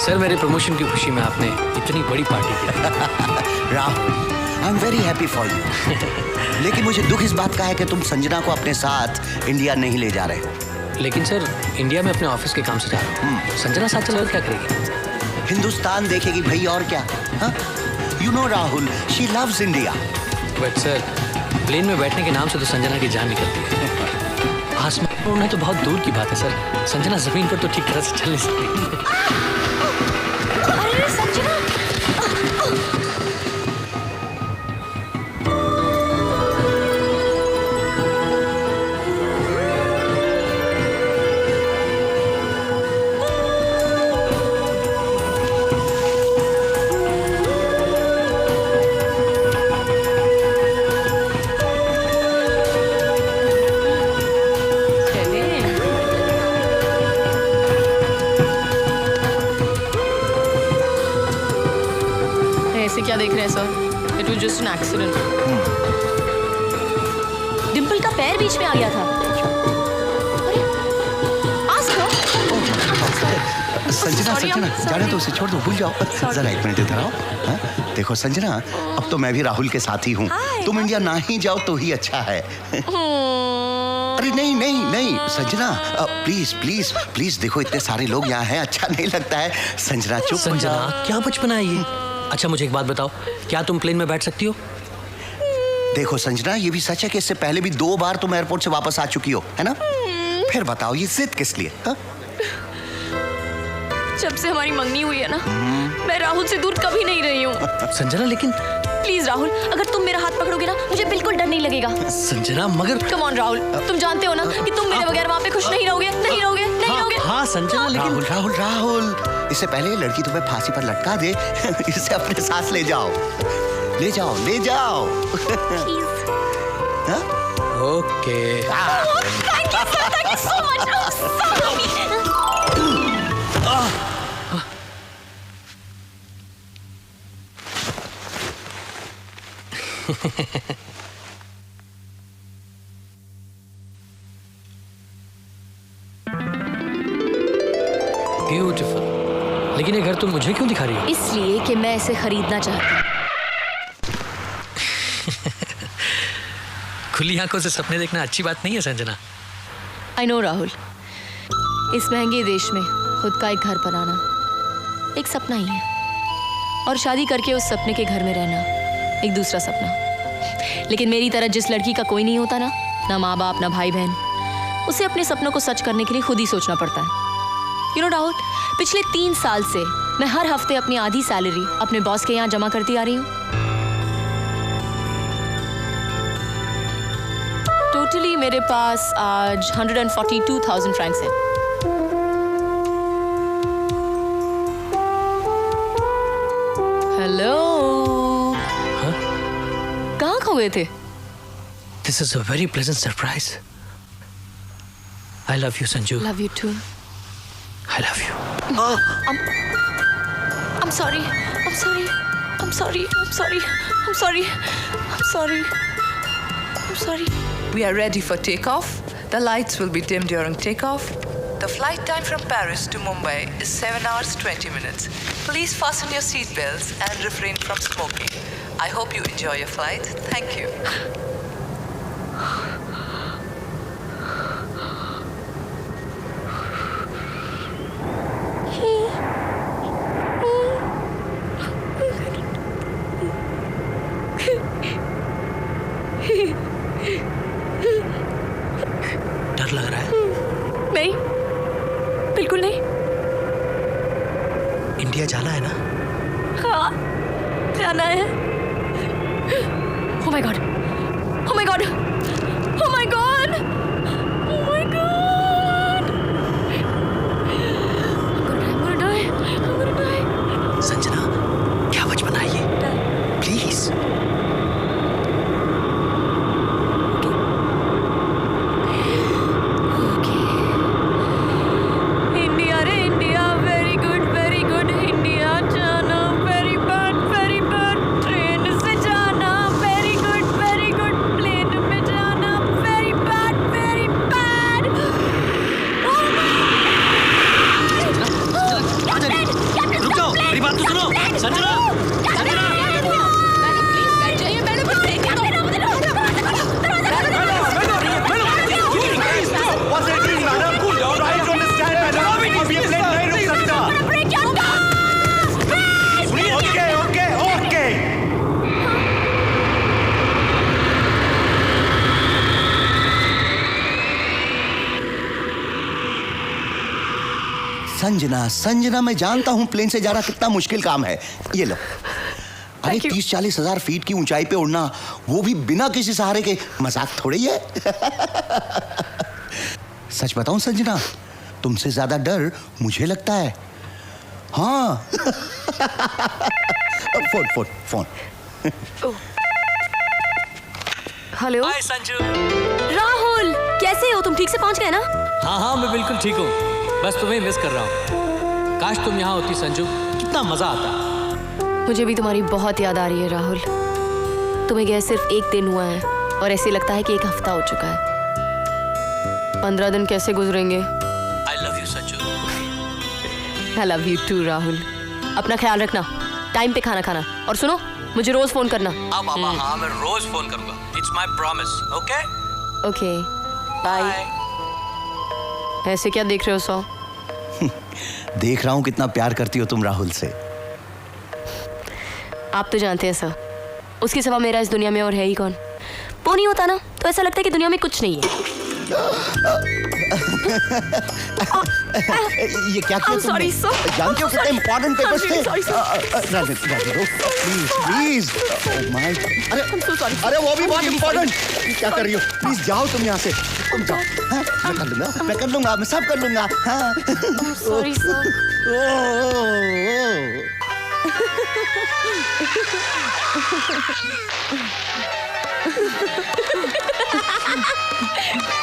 Sir मेरे promotion की खुशी में आपने इतनी बड़ी पार्टी की। राहुल, आई am very happy for you. लेकिन मुझे दुख इस बात का है कि तुम संजना को अपने साथ इंडिया नहीं ले जा रहे। लेकिन सर इंडिया में अपने ऑफिस के काम से जा रहा हूँ। संजना साथ चलकर क्या करेगी? हिंदुस्तान देखेगी भाई, और क्या। You know Rahul, she loves India. But sir plane में बैठने के नाम से तो संजना की जान निकलती है। आसमान में उड़ना तो बहुत दूर की बात है सर। संजना जमीन पर तो ठीक तरह से चल नहीं सकती। अरे संजना! ऐसे क्या देख रहे हैं sir? It was just an accident. Dimple का पैर बीच में आ गया था। अरे, आस्क हर। संजना, संजना, जाने तो उसे छोड़ दो, भूल जाओ। जरा एक मिनट इधर आओ। देखो संजना, अब तो मैं भी राहुल के साथ ही हूँ। तुम इंडिया ना ही जाओ तो ही अच्छा है। अरे नहीं नहीं नहीं संजना, प्लीज प्लीज प्लीज, देखो इतने सारे लोग यहाँ हैं, अच्छा नहीं लगता है। संजना चुप। संजना क्या बचपना है ये? अच्छा मुझे एक बात बताओ, क्या तुम प्लेन में बैठ सकती हो? देखो संजना, ये भी सच है कि इससे पहले भी 2 बार तुम एयरपोर्ट से वापस आ चुकी हो, है ना? फिर बताओ ये जिद किस लिए? जब से हमारी मंगनी हुई है ना, मैं राहुल से दूर कभी नहीं रही हूँ। संजना लेकिन प्लीज राहुल, अगर तुम मेरा हाथ पकड़ोगे ना, मुझे बिल्कुल डर नहीं लगेगा। संजना मगर कम ऑन राहुल, तुम जानते हो ना कि तुम मेरे बगैर वहाँ पे खुश नहीं रहोगे, नहीं रहोगे, नहीं रहोगे। हाँ संजना लेकिन राहुल राहुल राहुल, इससे पहले लड़की तुम्हें फांसी पर लटका दे, इसे अपने साथ ले जाओ, ले जाओ, ले जाओ। Okay. Thank you so much. Beautiful. लेकिन ये घर तुम मुझे क्यों दिखा रही हो? इसलिए कि मैं इसे खरीदना चाहती हूँ। खुली आंखों से सपने देखना अच्छी बात नहीं है संजना। आई नो राहुल, इस महंगे देश में खुद का एक घर बनाना एक सपना ही है, और शादी करके उस सपने के घर में रहना एक दूसरा सपना। लेकिन मेरी तरह जिस लड़की का कोई नहीं होता ना माँ बाप ना भाई बहन, उसे अपने सपनों को सच करने के लिए खुद ही सोचना पड़ता है। यू नो राहुल, पिछले 3 साल से मैं हर हफ्ते अपनी आधी सैलरी अपने बॉस के यहाँ जमा करती आ रही हूँ। टोटली मेरे पास आज 142,000 फ्रैंक्स हैं। हेलो, कहाँ खो गए थे? This is a very pleasant surprise. I love you, Sanju. Love you too. I love you. I'm sorry. I'm sorry. I'm sorry. I'm sorry. I'm sorry. I'm sorry. I'm sorry. We are ready for takeoff. The lights will be dim during takeoff. The flight time from Paris to Mumbai is 7 hours 20 minutes. Please fasten your seatbelts and refrain from smoking. I hope you enjoy your flight. Thank you. डर लग रहा है? नहीं, बिल्कुल नहीं। India जाना है ना? हाँ, जाना है। Oh my God! Oh my God! Oh my God! Oh my God! I'm gonna die. I'm gonna die. Sanjana क्या बचपना है ये? प्लीज। इंडिया रे इंडिया, वेरी गुड इंडिया जाना, वेरी बैड ट्रेन से जाना, वेरी गुड प्लेन में संजना, संजना, मैं जानता हूँ प्लेन से जाना कितना मुश्किल काम है। ये लो। अरे 30-40 हजार फीट की ऊंचाई पे उड़ना, वो भी बिना किसी सहारे के, मजाक थोड़ी है। सच बताऊं संजना, तुमसे ज्यादा डर मुझे लगता है। हाँ। Phone phone phone. Hello hi Sanju. Rahul, कैसे हो तुम? ठीक से पहुंच गए ना? हाँ मैं बिल्कुल ठीक हूँ, बस तुम्हें मिस कर रहा हूँ। काश तुम यहाँ होती संजू, कितना मजा आता। मुझे भी तुम्हारी बहुत याद आ रही है राहुल। तुम्हें गए सिर्फ 1 दिन हुआ है और ऐसे लगता है कि 1 हफ्ता हो चुका है। 15 दिन कैसे गुजरेंगे? I love you Sanju. I love you too Rahul. अपना ख्याल रखना, टाइम पे खाना खाना, और सुनो मुझे रोज फोन करना। हाँ मैं रोज फोन करूंगा। It's my promise. Okay okay bye. ऐसे क्या देख रहे हो सौ? देख रहा हूँ कितना प्यार करती हो तुम राहुल से। आप तो जानते हैं सर, उसके सिवा मेरा इस दुनिया में और है ही कौन। वो नहीं होता ना तो ऐसा लगता है कि दुनिया में कुछ नहीं है। ये क्या किया तुमने? जानते हो कितने इम्पोर्टेंट पेपर्स थे? Please please. अरे वो भी बहुत इम्पोर्टेंट। क्या कर रही हो? प्लीज जाओ तुम यहाँ से, तुम जाओ। हाँ, मैं कर लूंगा, मैं सब कर लूंगा। हाँ। Sorry sir.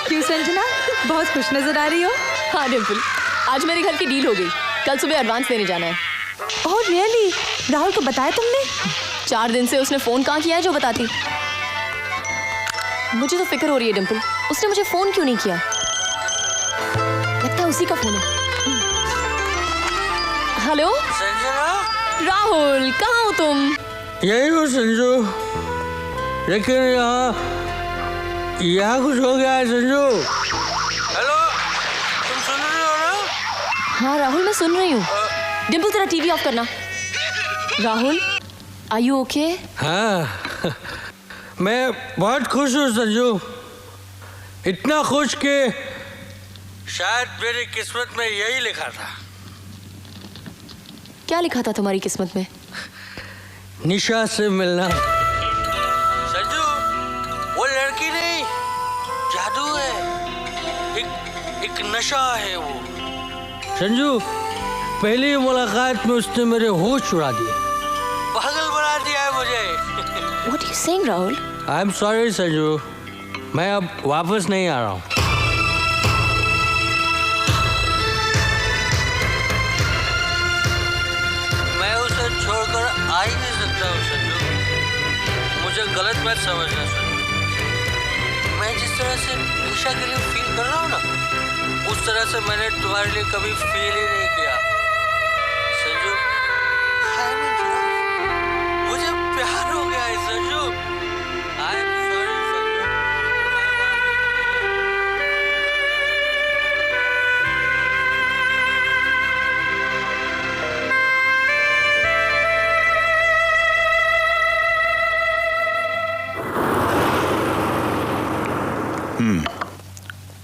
क्यों संजना, बहुत खुश नजर आ रही हो? हाँ डिम्पल, आज मेरे घर की डील हो गई। कल सुबह एडवांस देने जाना है। Oh really? राहुल को बताया तुमने? 4 दिन से उसने फोन कहाँ किया है जो बताती। मुझे तो फिक्र हो रही है डिम्पल, उसने मुझे फोन क्यों नहीं किया? लगता है उसी का फोन है। हेलो संजना। राहुल, कहाँ हो तुम? यही हो संजू, लेकिन यहाँ कुछ हो गया है संजू। हेलो, तुम सुन रहे हो ना? हाँ राहुल, मैं सुन रही हूँ। डिम्पल तेरा टीवी ऑफ करना। Rahul, are you okay? हाँ, मैं बहुत खुश हूँ संजू, इतना खुश कि शायद मेरी किस्मत में यही लिखा था। क्या लिखा था तुम्हारी किस्मत में? निशा से मिलना। संजू, वो लड़की नहीं, जादू है, एक नशा है वो। संजू, पहली मुलाकात में उसने मेरे होश उड़ा दिए, पागल बना दिया है मुझे। What are you saying, Rahul? I am sorry Sanju, मैं अब वापस नहीं आ रहा हूँ। मैं उसे छोड़कर आ ही नहीं सकता हूँ संजू, मुझे गलत मत समझना संजू। मैं जिस तरह से निशा के लिए फील कर रहा हूँ ना, उस तरह से मैंने तुम्हारे लिए कभी फील ही नहीं किया Sanju. I am in love. मुझे प्यार हो गया है Sanju. I am sorry Sanju.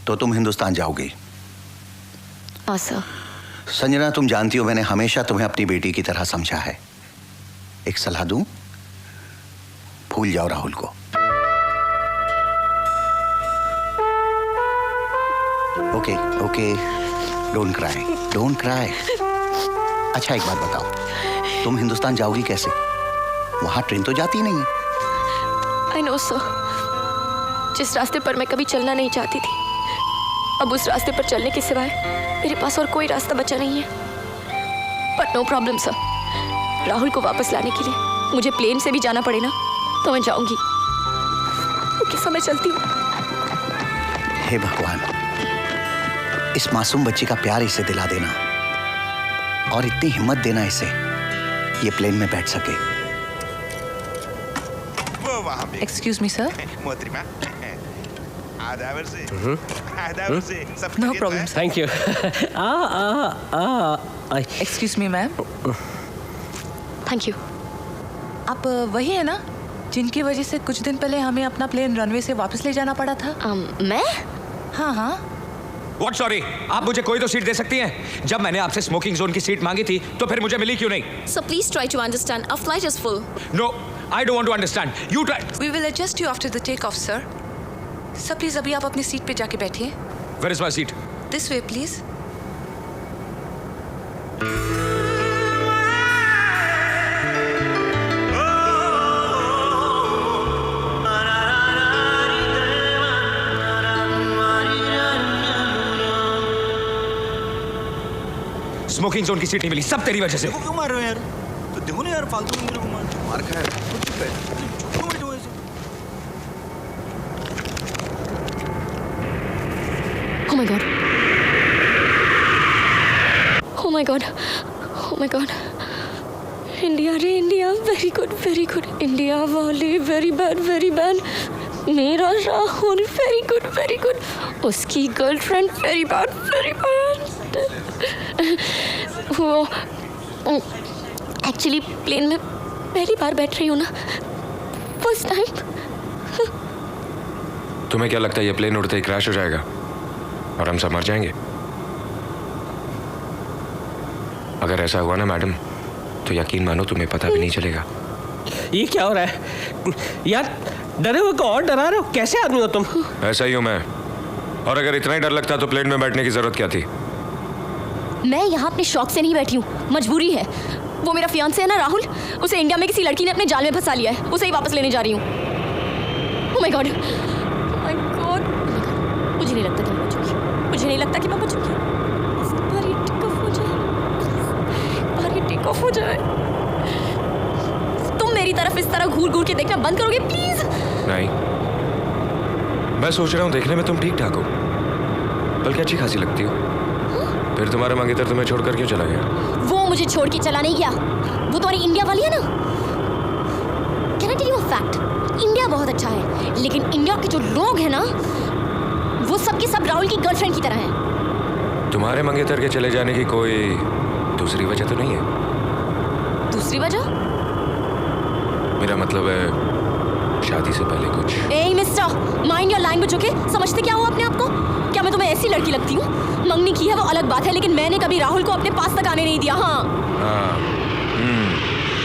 तो तुम हिंदुस्तान जाओगी? हाँ सर। संजना, तुम जानती हो मैंने हमेशा तुम्हें अपनी बेटी की तरह समझा है। एक सलाह दूं, भूल जाओ राहुल को। Okay okay, don't cry, don't cry. अच्छा एक बात बताओ, तुम हिंदुस्तान जाओगी कैसे? वहां ट्रेन तो जाती नहीं है। आई नो सर, जिस रास्ते पर मैं कभी चलना नहीं चाहती थी, अब उस रास्ते पर चलने के सिवाय मेरे पास और कोई रास्ता बचा नहीं है। But no problem sir, Rahul को वापस लाने के लिए मुझे प्लेन से भी जाना पड़े ना तो मैं जाऊंगी। ओके सर, मैं चलती हूँ। हे भगवान, इस मासूम बच्ची का प्यार इसे दिला देना और इतनी हिम्मत देना इसे, ये प्लेन में बैठ सके। Excuse me, sir. No problem, sir. Thank you. Excuse me, ma'am. Thank you. आप वही है ना जिनकी वजह से कुछ दिन पहले हमें अपना प्लेन रनवे से वापस ले जाना पड़ा था? मैं? हाँ हाँ, What sorry? आप मुझे कोई तो सीट दे सकती हैं? जब मैंने आपसे स्मोकिंग जोन की सीट मांगी थी तो फिर मुझे मिली क्यों नहीं? Sir, please try to understand. Our flight is full. No, I don't want to understand. You try. We will adjust you after the takeoff, sir. Sir, please अभी आप अपनी सीट पे जाके बैठिए. Where is my seat? This way, please. Smoking zone की seat नहीं मिली, सब तेरी वजह से। क्यों मार रहे हो यार? तो देखो ना यार, फालतू में मेरे को मार खाया। चुप है। क्यों बैठे हो ऐसे? Oh my god. Oh my god. Oh my god. India रे India, very good, very good. India वाले very bad, very bad. मेरा Rahul very good, very good. उसकी girlfriend very bad, very bad. वो एक्चुअली प्लेन में पहली बार बैठ रही हूँ ना, फर्स्ट टाइम। तुम्हें क्या लगता है ये प्लेन उड़ते ही क्रैश हो जाएगा और हम सब मर जाएंगे? अगर ऐसा हुआ ना मैडम, तो यकीन मानो तुम्हें पता भी नहीं चलेगा। ये क्या हो रहा है यार? डरे हुए को और डरा रहे हो? कैसे आदमी हो तुम? ऐसा ही हूं मैं। और अगर इतना ही डर लगता तो प्लेन में बैठने की जरूरत क्या थी? मैं यहाँ अपने शौक से नहीं बैठी हूँ, मजबूरी है। वो मेरा फियांसे है ना राहुल, उसे इंडिया में किसी लड़की ने अपने जाल में फंसा लिया है, उसे ही वापस लेने जा रही हूँ। ओह my God, oh my God, मुझे नहीं लगता कि मैं बचूंगी, मुझे नहीं लगता कि मैं बचूंगी। बार ये टेक ऑफ हो जाए, बार ये टेक ऑफ हो जाए। तुम मेरी तरफ इस तरह घूर घूर के देखना बंद करोगे प्लीज? नहीं, मैं सोच रहा हूँ देखने में तुम ठीक ठाक हो, बल्कि अच्छी खासी लगती हो। फिर तुम्हारा मंगेतर तुम्हें छोड़कर क्यों चला गया? वो मुझे छोड़ के चला नहीं गया, वो तुम्हारी इंडिया वाली है ना। Can I tell you a fact? India बहुत अच्छा है, लेकिन इंडिया के जो लोग हैं ना, वो सब के सब राहुल की गर्लफ्रेंड की तरह हैं। तुम्हारे मंगेतर के चले जाने की कोई दूसरी वजह तो नहीं है? दूसरी वजह? मेरा मतलब है शादी से पहले कुछ। ए mister, mind your language, okay? समझते क्या हो अपने आप को? क्या मैं तुम्हें ऐसी लड़की लगती हूँ? मंगनी की है वो अलग बात है, लेकिन मैंने कभी राहुल को अपने पास तक आने नहीं दिया। हाँ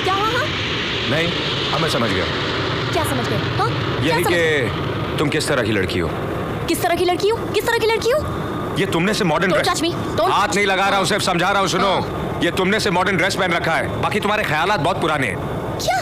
क्या? हाँ नहीं, अब मैं समझ गया। क्या समझ गए? हाँ यही कि तुम किस तरह की लड़की हो। किस तरह की लड़की हूँ? किस तरह की लड़की हूँ? ये तुमने से modern Don't touch me. Don't हाथ touch नहीं me. लगा रहा हूँ, सिर्फ समझा रहा हूँ। सुनो, ये तुमने से मॉडर्न ड्रेस पहन रखा है, बाकी तुम्हारे ख्यालात बहुत पुराने हैं। क्या?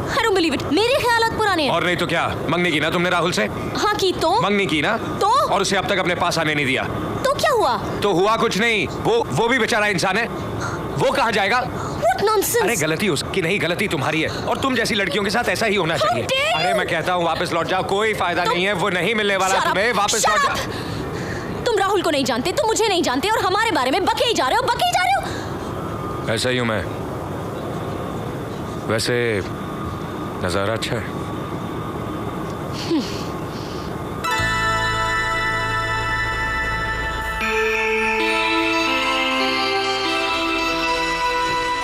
I don't believe it. मेरे ख्यालात पुराने हैं। और नहीं तो क्या, मंगनी की ना तुमने राहुल से? हाँ की तो? मंगनी की ना? तो? और उसे अब तक अपने पास आने नहीं दिया। तो क्या हुआ? तो हुआ कुछ नहीं, वो भी बेचारा इंसान है, वो कहाँ जाएगा? What nonsense? अरे गलती उसकी नहीं, गलती तुम्हारी है, और तुम जैसी लड़कियों के साथ ऐसा ही होना चाहिए। dare you? अरे मैं कहता हूँ वापस लौट जाओ, कोई फायदा नहीं है, वो नहीं मिलने वाला Shut up. तुम्हें, वापस Shut लौट up. जाओ। तुम राहुल को नहीं जानते, तुम मुझे नहीं जानते, और हमारे बारे में बके ही जा रहे हो। ऐसा ही हूँ मैं। वैसे नजारा अच्छा है।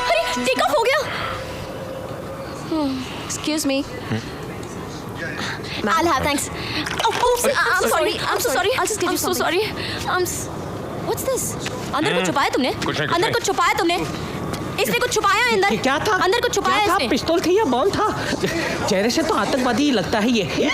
अरे टेक ऑफ हो गया। Excuse me. I'll have thanks. Oh, oops. I'm sorry. I'm so sorry. I'll just get you I'm so sorry. What's this? अंदर कुछ छुपाया तुमने? कुछ नहीं, अंदर कुछ छुपाया तुमने? इसने कुछ छुपाया है अंदर? क्या था? अंदर कुछ छुपाया क्या था? इसने? पिस्तौल थी या बॉम्ब था? चेहरे से तो आतंकवादी ही लगता है ये।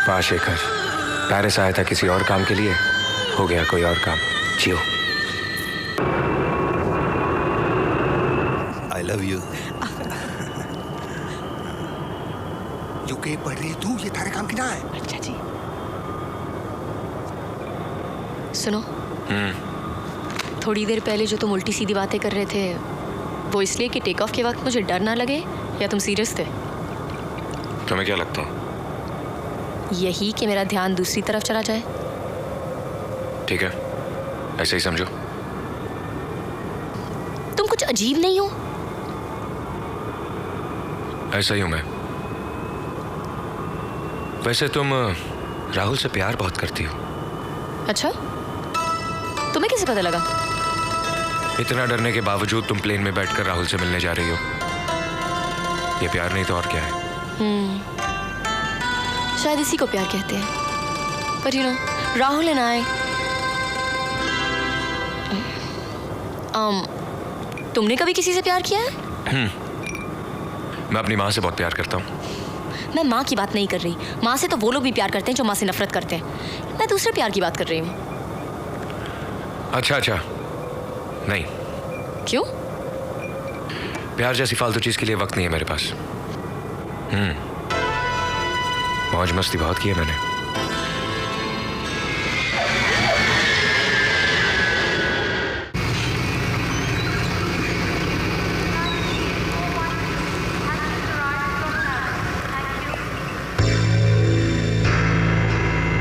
वाह शेखर, पेरिस आया था किसी और काम के लिए, हो गया कोई और काम। जियो। I love you. यूके पढ़ रही तू, ये तारे काम की ना है। अच्छा जी। सुनो, थोड़ी देर पहले जो तुम उल्टी सीधी बातें कर रहे थे, वो इसलिए कि टेक ऑफ के वक्त मुझे डर ना लगे, या तुम सीरियस थे? तुम्हें क्या लगता है यही कि मेरा ध्यान दूसरी तरफ चला जाए। ठीक है, ऐसे ही समझो। तुम कुछ अजीब नहीं हो? ऐसा ही हूं मैं। वैसे तुम राहुल से प्यार बहुत करती हो। अच्छा, तुम्हें कैसे पता लगा? इतना डरने के बावजूद तुम प्लेन में बैठकर राहुल से मिलने जा रही हो। ये प्यार नहीं तो और क्या है? शायद इसी को प्यार कहते हैं। पर you know, Rahul and I, तुमने कभी किसी से प्यार किया है? मैं अपनी माँ से बहुत प्यार करता हूँ। मैं माँ की बात नहीं कर रही। माँ से तो वो लोग भी प्यार करते हैं जो माँ से नफरत करते हैं। मैं दूसरे प्यार की बात कर रही हूँ। अच्छा अच्छा, नहीं। क्यों? प्यार जैसी फालतू चीज के लिए वक्त नहीं है मेरे पास। मौज मस्ती बहुत की है मैंने।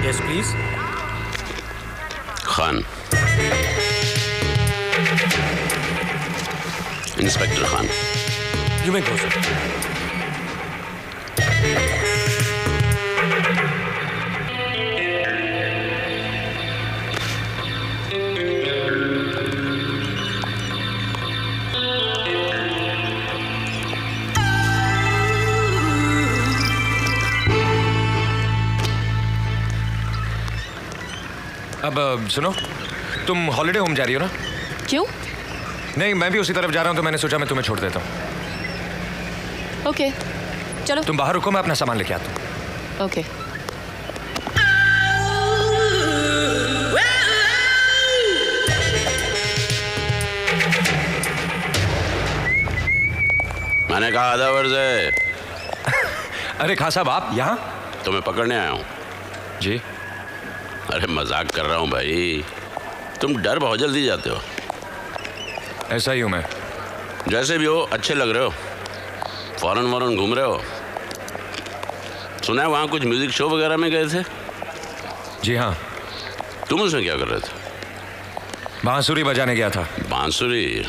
Yes please. Khan, inspector Khan. You may go sir. अब सुनो, तुम हॉलिडे होम जा रही हो ना? क्यों? नहीं, मैं भी उसी तरफ जा रहा हूँ, तो मैंने सोचा मैं तुम्हें छोड़ देता हूँ। ओके, चलो। तुम बाहर रुको, मैं अपना सामान लेके आता हूँ। ओके। मैंने कहा आधा वर्ष है। अरे खान साहब, आप यहाँ? तो मैं पकड़ने आया हूँ। जी? अरे मजाक कर रहा हूँ भाई, तुम डर बहुत जल्दी जाते हो। ऐसा ही हूँ मैं। जैसे भी हो, अच्छे लग रहे हो। फॉरेन वॉरेन घूम रहे हो। सुना है वहाँ कुछ म्यूजिक शो वगैरह में गए थे? जी हाँ। तुम उसमें क्या कर रहे थे? बांसुरी बजाने गया था। बांसुरी?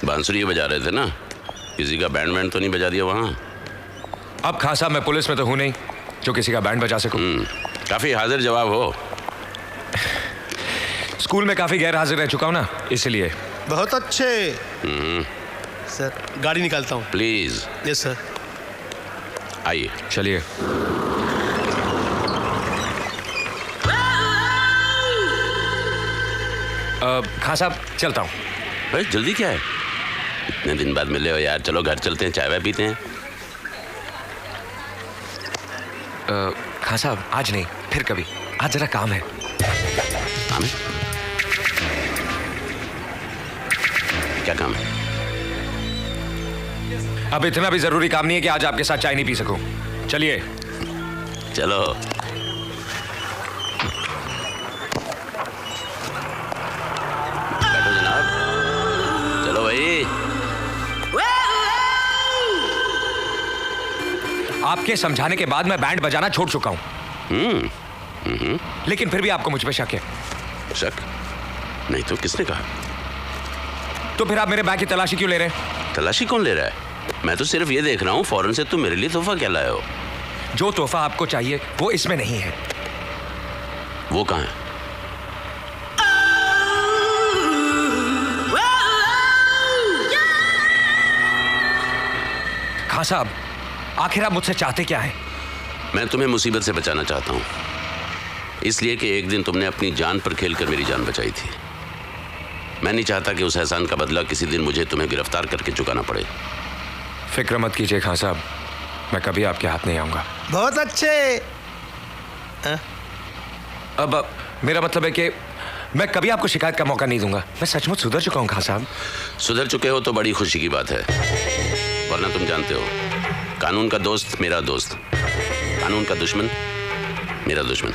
बांसुरी बजा रहे थे ना? किसी का बैंड वैंड तो नहीं बजा दिया वहाँ? अब खान साहब, मैं पुलिस में तो हूँ नहीं जो किसी का बैंड बजा सकूं। काफी हाजिर जवाब हो। स्कूल में काफी गैर हाजिर रह चुका हूँ ना, इसलिए। बहुत अच्छे। सर, गाड़ी निकालता हूँ। प्लीज। Yes sir. आइए। चलिए। खान साहब, चलता हूँ। भाई जल्दी क्या है? इतने दिन बाद मिले हो यार, चलो घर चलते हैं, चाय वाय पीते हैं। खान साहब, आज नहीं, फिर कभी। आज जरा काम है। काम है? क्या काम है? अब इतना भी जरूरी काम नहीं है कि आज आपके साथ चाय नहीं पी सकूं। चलिए। चलो। बैठो जनाब। चलो भाई। आपके समझाने के बाद मैं बैंड बजाना छोड़ चुका हूं। लेकिन फिर भी आपको मुझ पे शक है। शक? नहीं तो किसने कहा? तो फिर आप मेरे बैग की तलाशी क्यों ले रहे हैं? तलाशी कौन ले रहा है? मैं तो सिर्फ ये देख रहा हूँ फॉरेन से तुम मेरे लिए तोहफा क्या लाए हो। जो तोहफा आपको चाहिए वो इसमें नहीं है। वो कहाँ है? खान साहब, आखिर आप मुझसे चाहते क्या हैं? मैं तुम्हें मुसीबत से बचाना चाहता हूँ, इसलिए कि एक दिन तुमने अपनी जान पर खेलकर मेरी जान बचाई थी। मैं नहीं चाहता कि उस एहसान का बदला किसी दिन मुझे तुम्हें गिरफ्तार करके चुकाना पड़े। फिक्र मत कीजिए खान साहब, मैं कभी आपके हाथ नहीं आऊंगा। बहुत अच्छे। अब मेरा मतलब है कि मैं कभी आपको शिकायत का मौका नहीं दूंगा। मैं सचमुच सुधर चुका हूं खान साहब। सुधर चुके हो तो बड़ी खुशी की बात है, वरना तुम जानते हो कानून का दोस्त मेरा दोस्त, कानून का दुश्मन मेरा दुश्मन।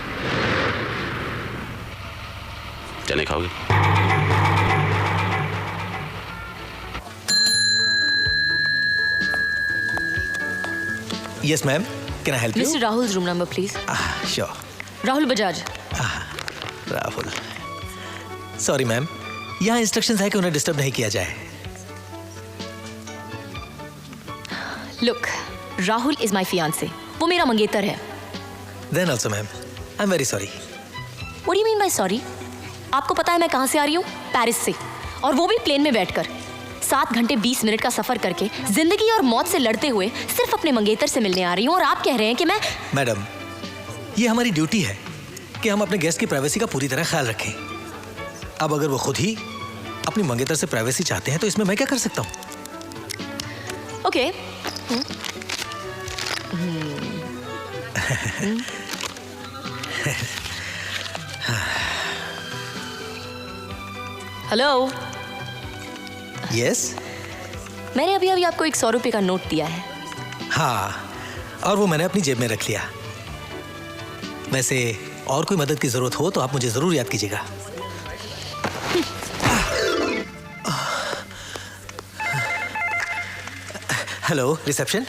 चने खाओगे? Yes ma'am. Can I help you? Mister Rahul room number please. Sure. Rahul Bajaj. Rahul. Sorry ma'am, यहाँ इंस्ट्रक्शंस है कि उन्हें डिस्टर्ब नहीं किया जाए. Look, Rahul is my fiancée. वो मेरा मंगेतर है. Then also ma'am, I am very sorry. What do you mean by sorry? आपको पता है मैं कहाँ से आ रही हूँ? पेरिस से. और वो भी प्लेन में बैठकर. 7 घंटे 20 मिनट का सफर करके जिंदगी और मौत से लड़ते हुए सिर्फ अपने मंगेतर से मिलने आ रही हूँ, और आप कह रहे हैं कि मैं... मैडम, ये हमारी ड्यूटी है कि हम अपने गेस्ट की प्राइवेसी का पूरी तरह ख्याल रखें. अब अगर वो खुद ही अपनी मंगेतर से प्राइवेसी चाहते हैं तो इसमें मैं क्या कर सकता हूँ? ओके. हेलो. यस. मैंने अभी अभी आपको एक 100 रुपये का नोट दिया है. हाँ, और वो मैंने अपनी जेब में रख लिया. वैसे और कोई मदद की जरूरत हो तो आप मुझे जरूर याद कीजिएगा. Hello, reception.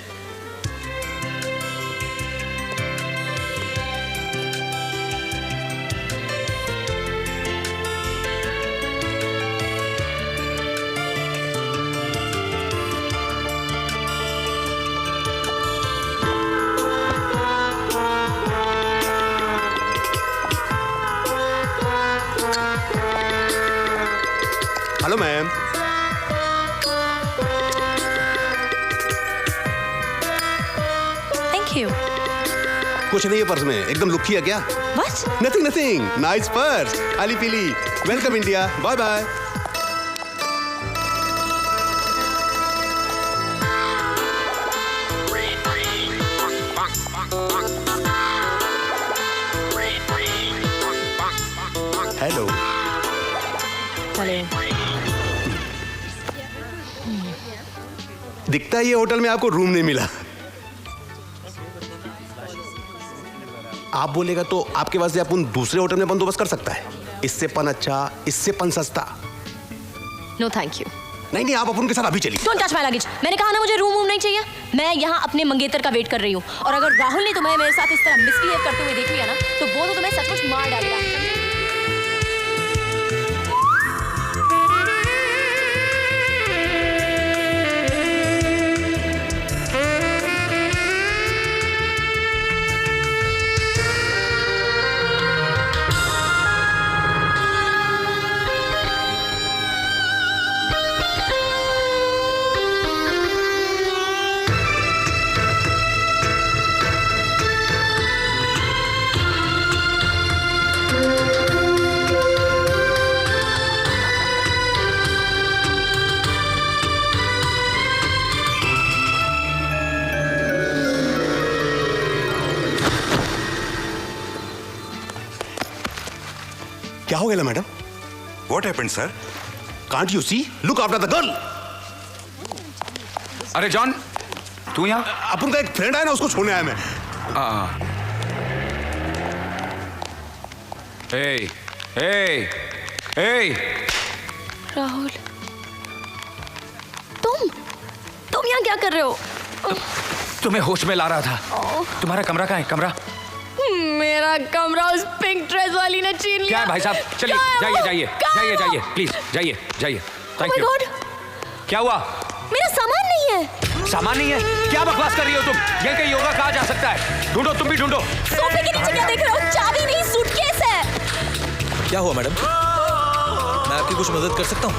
Hello ma'am. Thank you. कुछ नहीं है पर्स में, एकदम लुक्की है क्या? What? Nothing nothing. Nice purse, खाली पीली. Welcome India. Bye bye. Hello. दिखता है ये होटल में आपको रूम नहीं मिला. आप बोलेगा तो आपके पास से अपन दूसरे होटल में बंदोबस्त कर सकता है. इससे पन अच्छा, इससे पन सस्ता. No thank you. नहीं, आप अपन के साथ अभी चलिए. Don't touch my luggage. मैंने कहा ना मुझे रूम नहीं चाहिए. मैं यहाँ अपने मंगेतर का वेट कर रही हूँ, और अगर राहुल ने तुम्हें मेरे साथ इस तरह मिसबिहेव करते हुए देख लिया ना, तो वो तो तुम्हें सचमुच मार डालेगा. क्या हो गया madam? What happened, sir? Can't you see? Look after the girl. अरे जॉन, तू यहाँ? अपन का एक फ्रेंड है ना, उसको छोड़ने आया मैं. Hey. राहुल, तुम यहाँ क्या कर रहे हो? तुम्हें होश में ला रहा था. तुम्हारा कमरा कहाँ है? कमरा? मेरा कमरा उस पिंक ड्रेस वाली ने छीन लिया. क्या है भाई साहब? चलिए, जाइए, प्लीज जाइए. Thank you. क्या हुआ? मेरा सामान नहीं है. सामान नहीं है? क्या बकवास कर रही हो तुम? ये कहीं योगा कहा जा सकता है? ढूंढो, तुम भी ढूंढो. सोफे के नीचे क्या देख रहे हो? चाबी नहीं, सूटकेस है. क्या हुआ मैडम? मैं आपकी कुछ मदद कर सकता हूँ?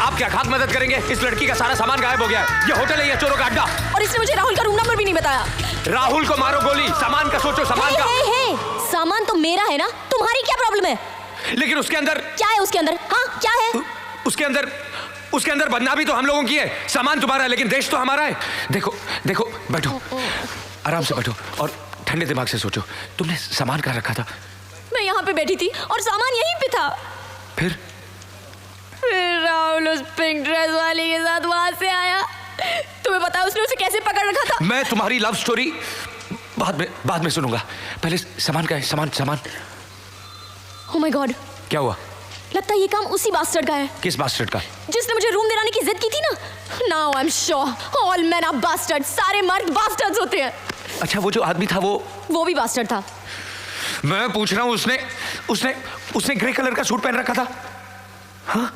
आप क्या खाक मदद करेंगे? इस लड़की का सारा सामान गायब हो गया है. ये होटल है या चोरों का अड्डा? और इसने मुझे राहुल का रूम नंबर भी नहीं बताया. राहुल को मारो गोली. सामान का सोचो, सामान का. सामान तो मेरा है ना, तुम्हारी क्या प्रॉब्लम है? लेकिन उसके अंदर क्या है? उसके अंदर क्या है? उसके अंदर बदनामी तो हम लोगों की है. सामान तुम्हारा है लेकिन देश तो हमारा है. देखो, बैठो, आराम से बैठो और ठंडे दिमाग से सोचो. तुमने सामान कहाँ रखा था? मैं यहाँ पे बैठी थी और सामान यहीं पे था. फिर राहुल उस पिंक ड्रेस वाली के साथ वहां से आया. तुम्हें पता है उसने उसे कैसे पकड़ रखा था? मैं तुम्हारी लव स्टोरी बाद में सुनूंगा. पहले सामान का है. सामान. ओह माय गॉड. क्या हुआ? लगता है ये काम उसी बास्टर्ड का है. किस बास्टर्ड का? जिसने मुझे रूम दिलाने की जिद की थी ना. Now I am sure all men are bastard. सारे मर्द बास्टर्ड्स होते हैं. अच्छा वो जो आदमी था वो भी बास्टर्ड था। मैं पूछ रहा हूँ उसने उसने उसने ग्रे कलर का सूट पहन रखा था। हाँ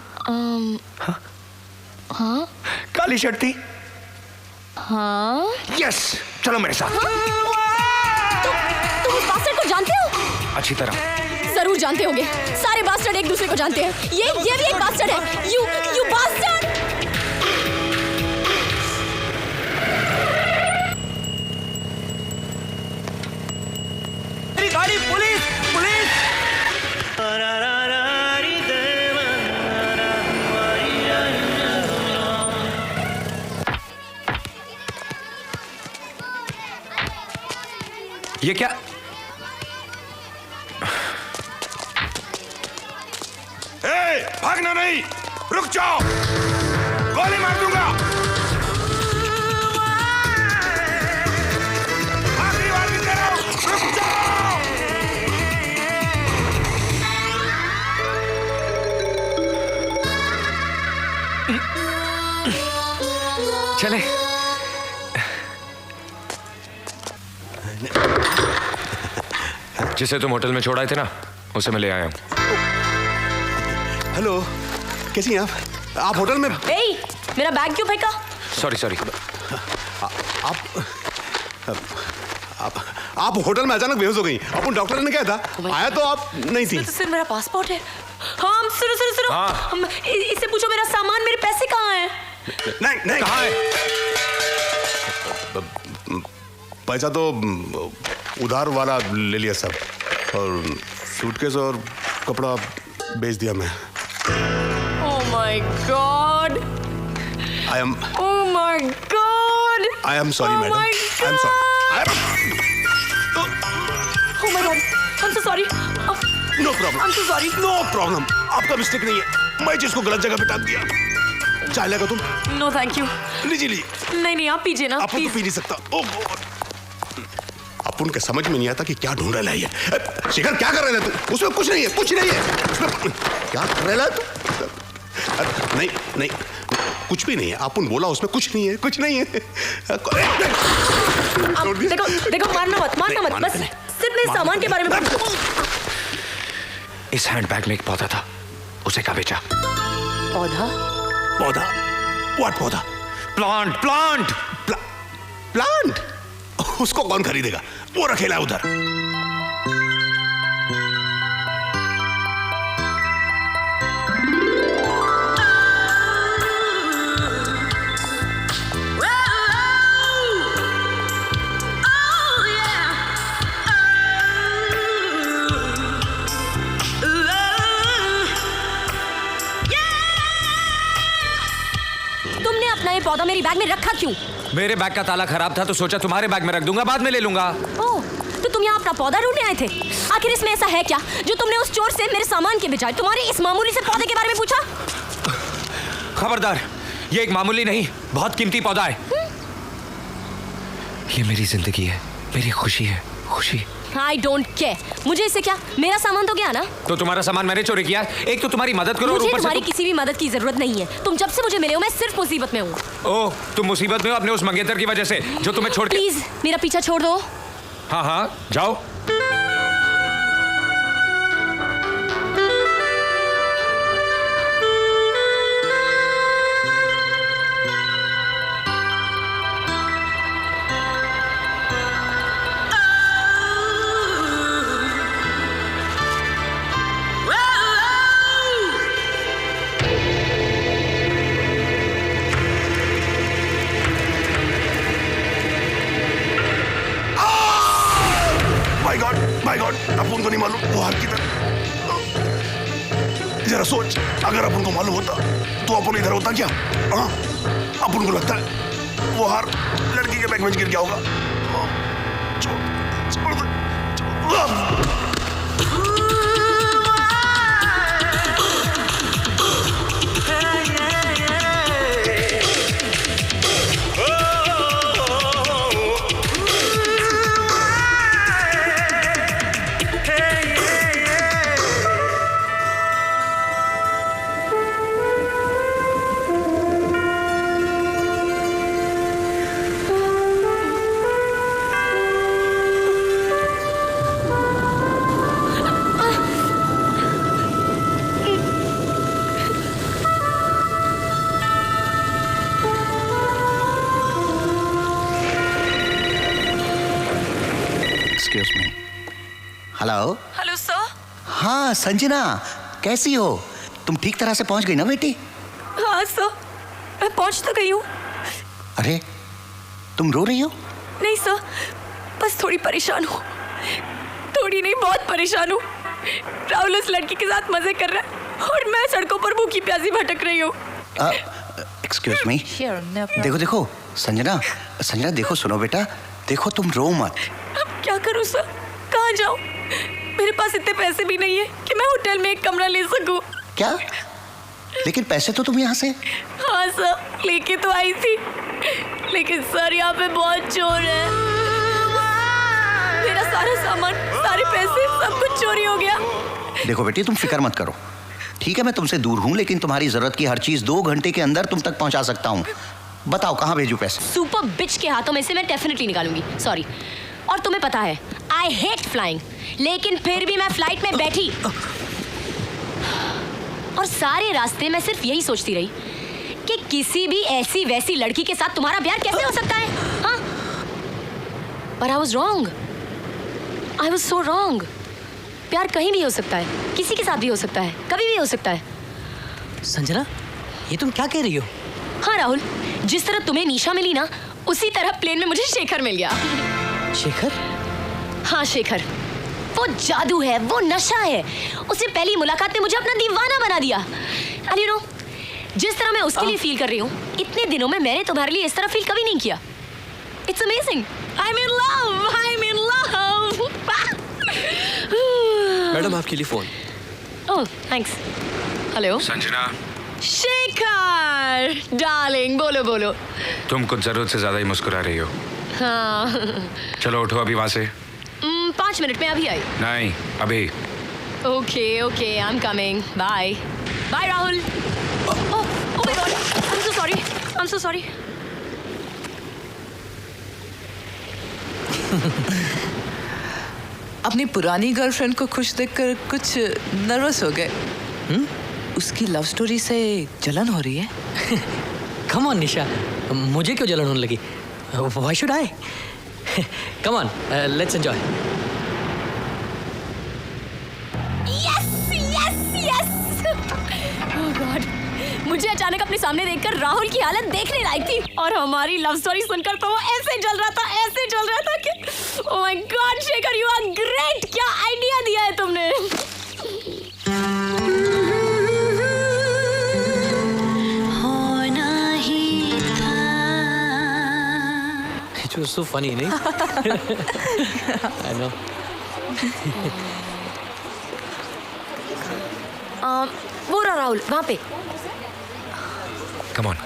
हाँ काली शर्ट थी। हाँ यस चलो मेरे साथ। तुम उस बास्टर्ड को जानते हो? अच्छी तरह। जरूर जानते होंगे, सारे बास्टर्ड एक दूसरे को जानते हैं। ये भी एक बास्टर्ड है। You bastard. मेरी गाड़ी, पुलिस पुलिस। ये क्या? भागना नहीं, रुक जाओ, गोली मार दूंगा। आखिरी बार भी कह रहा हूं, रुक जाओ। चले। जिसे तुम होटल में छोड़ आए थे ना, उसे मैं ले आया हूं। हेलो, कैसी हैं आप होटल में? मेरा बैग क्यों फेंका? सॉरी आप होटल में अचानक बेहोश हो गई। अपन डॉक्टर ने कहा था, आया तो आप नहीं थी। सिर्फ मेरा पासपोर्ट है। हाँ सुनो हाँ। इससे पूछो मेरा सामान, मेरे पैसे कहाँ हैं? नहीं कहाँ है? पैसा तो उधार वाला ले लिया सब, और सूटकेस और कपड़ा बेच दिया मैं। Oh my God! I am. Oh my God! I am sorry, Oh madam. my I am sorry. Oh my God! I'm so sorry. No problem. I'm so sorry. No problem. आपका mistake नहीं है। मैं जिसको गलत जगह पे टांग दिया। चाय लेगा तुम? No thank you. लीजिए। नहीं आप पीजिए ना। अपन तो पी नहीं सकता। अपन के समझ में नहीं आता कि क्या ढूंढ रहा है ये। शिखर क्या कर रहे तू? उसमें कुछ नहीं है उसमें क्या कर रहा है तू? नहीं कुछ भी नहीं है। अपन बोला उसमें कुछ नहीं है। देखो मारना मत बस सिर्फ मेरे सामान के बारे में पूछो। इस हैंडबैग में एक पौधा था, उसे क्या बेचा? पौधा? व्हाट पौधा? प्लांट? उसको कौन खरीदेगा? वो रखेला उधर। तुमने अपना ये पौधा मेरी बैग में रखा क्यों? मेरे बैग का ताला खराब था तो सोचा तुम्हारे बैग में रख दूंगा, बाद में ले लूंगा। ओह, तो तुम यहाँ अपना पौधा ढूंढने आए थे? आखिर इसमें ऐसा है क्या जो तुमने उस चोर से मेरे सामान के बजाय तुम्हारे इस मामूली से पौधे के बारे में पूछा? खबरदार, ये एक मामूली नहीं, बहुत कीमती पौधा है। ये मेरी जिंदगी है, मेरी खुशी है, खुशी। I don't care. मुझे इससे क्या? मेरा सामान तो गया ना? तो तुम्हारा सामान मैंने चोरी किया। एक तो तुम्हारी मदद करो और मुझे ऊपर तुम्हारी से किसी भी मदद की जरूरत नहीं है। तुम जब से मुझे मिले हो मैं सिर्फ मुसीबत में हूँ। ओह, तुम मुसीबत में हो अपने उस मंगेतर की वजह से जो तुम्हें छोड़ के। प्लीज मेरा पीछा छोड़ दो। हाँ जाओ। माय गॉड, अपन को नहीं मालूम वो हार किधर। जरा सोच, अगर अपन को मालूम होता तो अपन इधर होता क्या? हाँ, अपन को लगता है वो हार लड़की के बैग में गिर गया होगा। छोड़ दे। Excuse me. Hello. Hello sir. हाँ संजना, कैसी हो तुम? ठीक तरह से पहुंच गई ना बेटी? हाँ सर, मैं पहुंच तो गई हूँ। अरे तुम रो रही हो? नहीं सर, बस थोड़ी परेशान हूँ। थोड़ी नहीं, बहुत परेशान हूँ। राहुल उस लड़की के साथ मजे कर रहा है और मैं सड़कों पर भूखी प्यासी भटक रही हूँ। Excuse me. देखो देखो संजना, संजना देखो, सुनो बेटा, देखो तुम रो मत। अब क्या करूँ सर, कहाँ जाऊँ? मेरे पास इतने पैसे भी नहीं है कि मैं होटल में एक कमरा ले सकूँ। क्या? लेकिन पैसे तो तुम यहाँ से। हाँ सर, लेके तो आई थी, लेकिन सर यहाँ पे बहुत चोर है। मेरा सारा सामान, सारे पैसे, सब कुछ चोरी हो गया। देखो बेटी, तुम फिक्र मत करो, ठीक है? मैं तुमसे दूर हूँ, लेकिन तुम्हारी जरूरत की हर चीज 2 घंटे के अंदर तुम तक पहुँचा सकता हूँ। बताओ कहाँ भेजूं पैसे? सुपर बिच के हाथों में से मैं डेफिनेटली निकालूंगी। सॉरी। और तुम्हें पता है, आई हेट फ्लाइंग, लेकिन फिर भी मैं फ्लाइट में बैठी और सारे रास्ते मैं सिर्फ यही सोचती रही कि किसी भी ऐसी वैसी लड़की के साथ तुम्हारा प्यार कैसे हो सकता है। हाँ, पर I was wrong, I was so wrong. प्यार कहीं भी हो सकता है, किसी के साथ भी हो सकता है, कभी भी हो सकता है। संजना, ये तुम क्या कह रही हो? हाँ राहुल, जिस तरह तुम्हें निशा मिली ना, उसी तरह प्लेन में मुझे शेखर मिल गया। शेखर? हाँ शेखर, वो जादू है, वो नशा है। उससे पहली मुलाकात ने मुझे अपना दीवाना बना दिया। And you know, जिस तरह मैं उसके लिए फील कर रही हूँ, इतने दिनों में मैंने तुम्हारे लिए इस तरह फील कभी नहीं किया। It's amazing. I'm in love. I'm in love. Madam आपके लिए phone. Oh, thanks. Hello Sanjana, Shekhar darling, बोलो बोलो। तुम कुछ जरूरत से ज्यादा ही मुस्कुरा रही हो। हाँ। चलो उठो अभी वहां से। 5 मिनट में अभी आई। नहीं अभी। Okay okay, I am coming. Bye bye Rahul. Oh my God, I am so sorry, I am so sorry. अपनी पुरानी गर्लफ्रेंड को खुश देखकर कुछ नर्वस हो गए। उसकी लव स्टोरी से जलन हो रही है। कम ऑन निशा, मुझे क्यों जलन होने लगी? Why should I? Come on, let's enjoy. Yes yes yes. Oh God, मुझे अचानक अपने सामने देखकर राहुल की हालत देखने लायक थी, और हमारी लव स्टोरी सुनकर तो वो ऐसे जल रहा था, ऐसे जल रहा था कि oh my God Shekhar, you are great. क्या आइडिया दिया है तुमने। It was so funny, नहीं? I know. वो रहा राहुल वहाँ पे। Come on.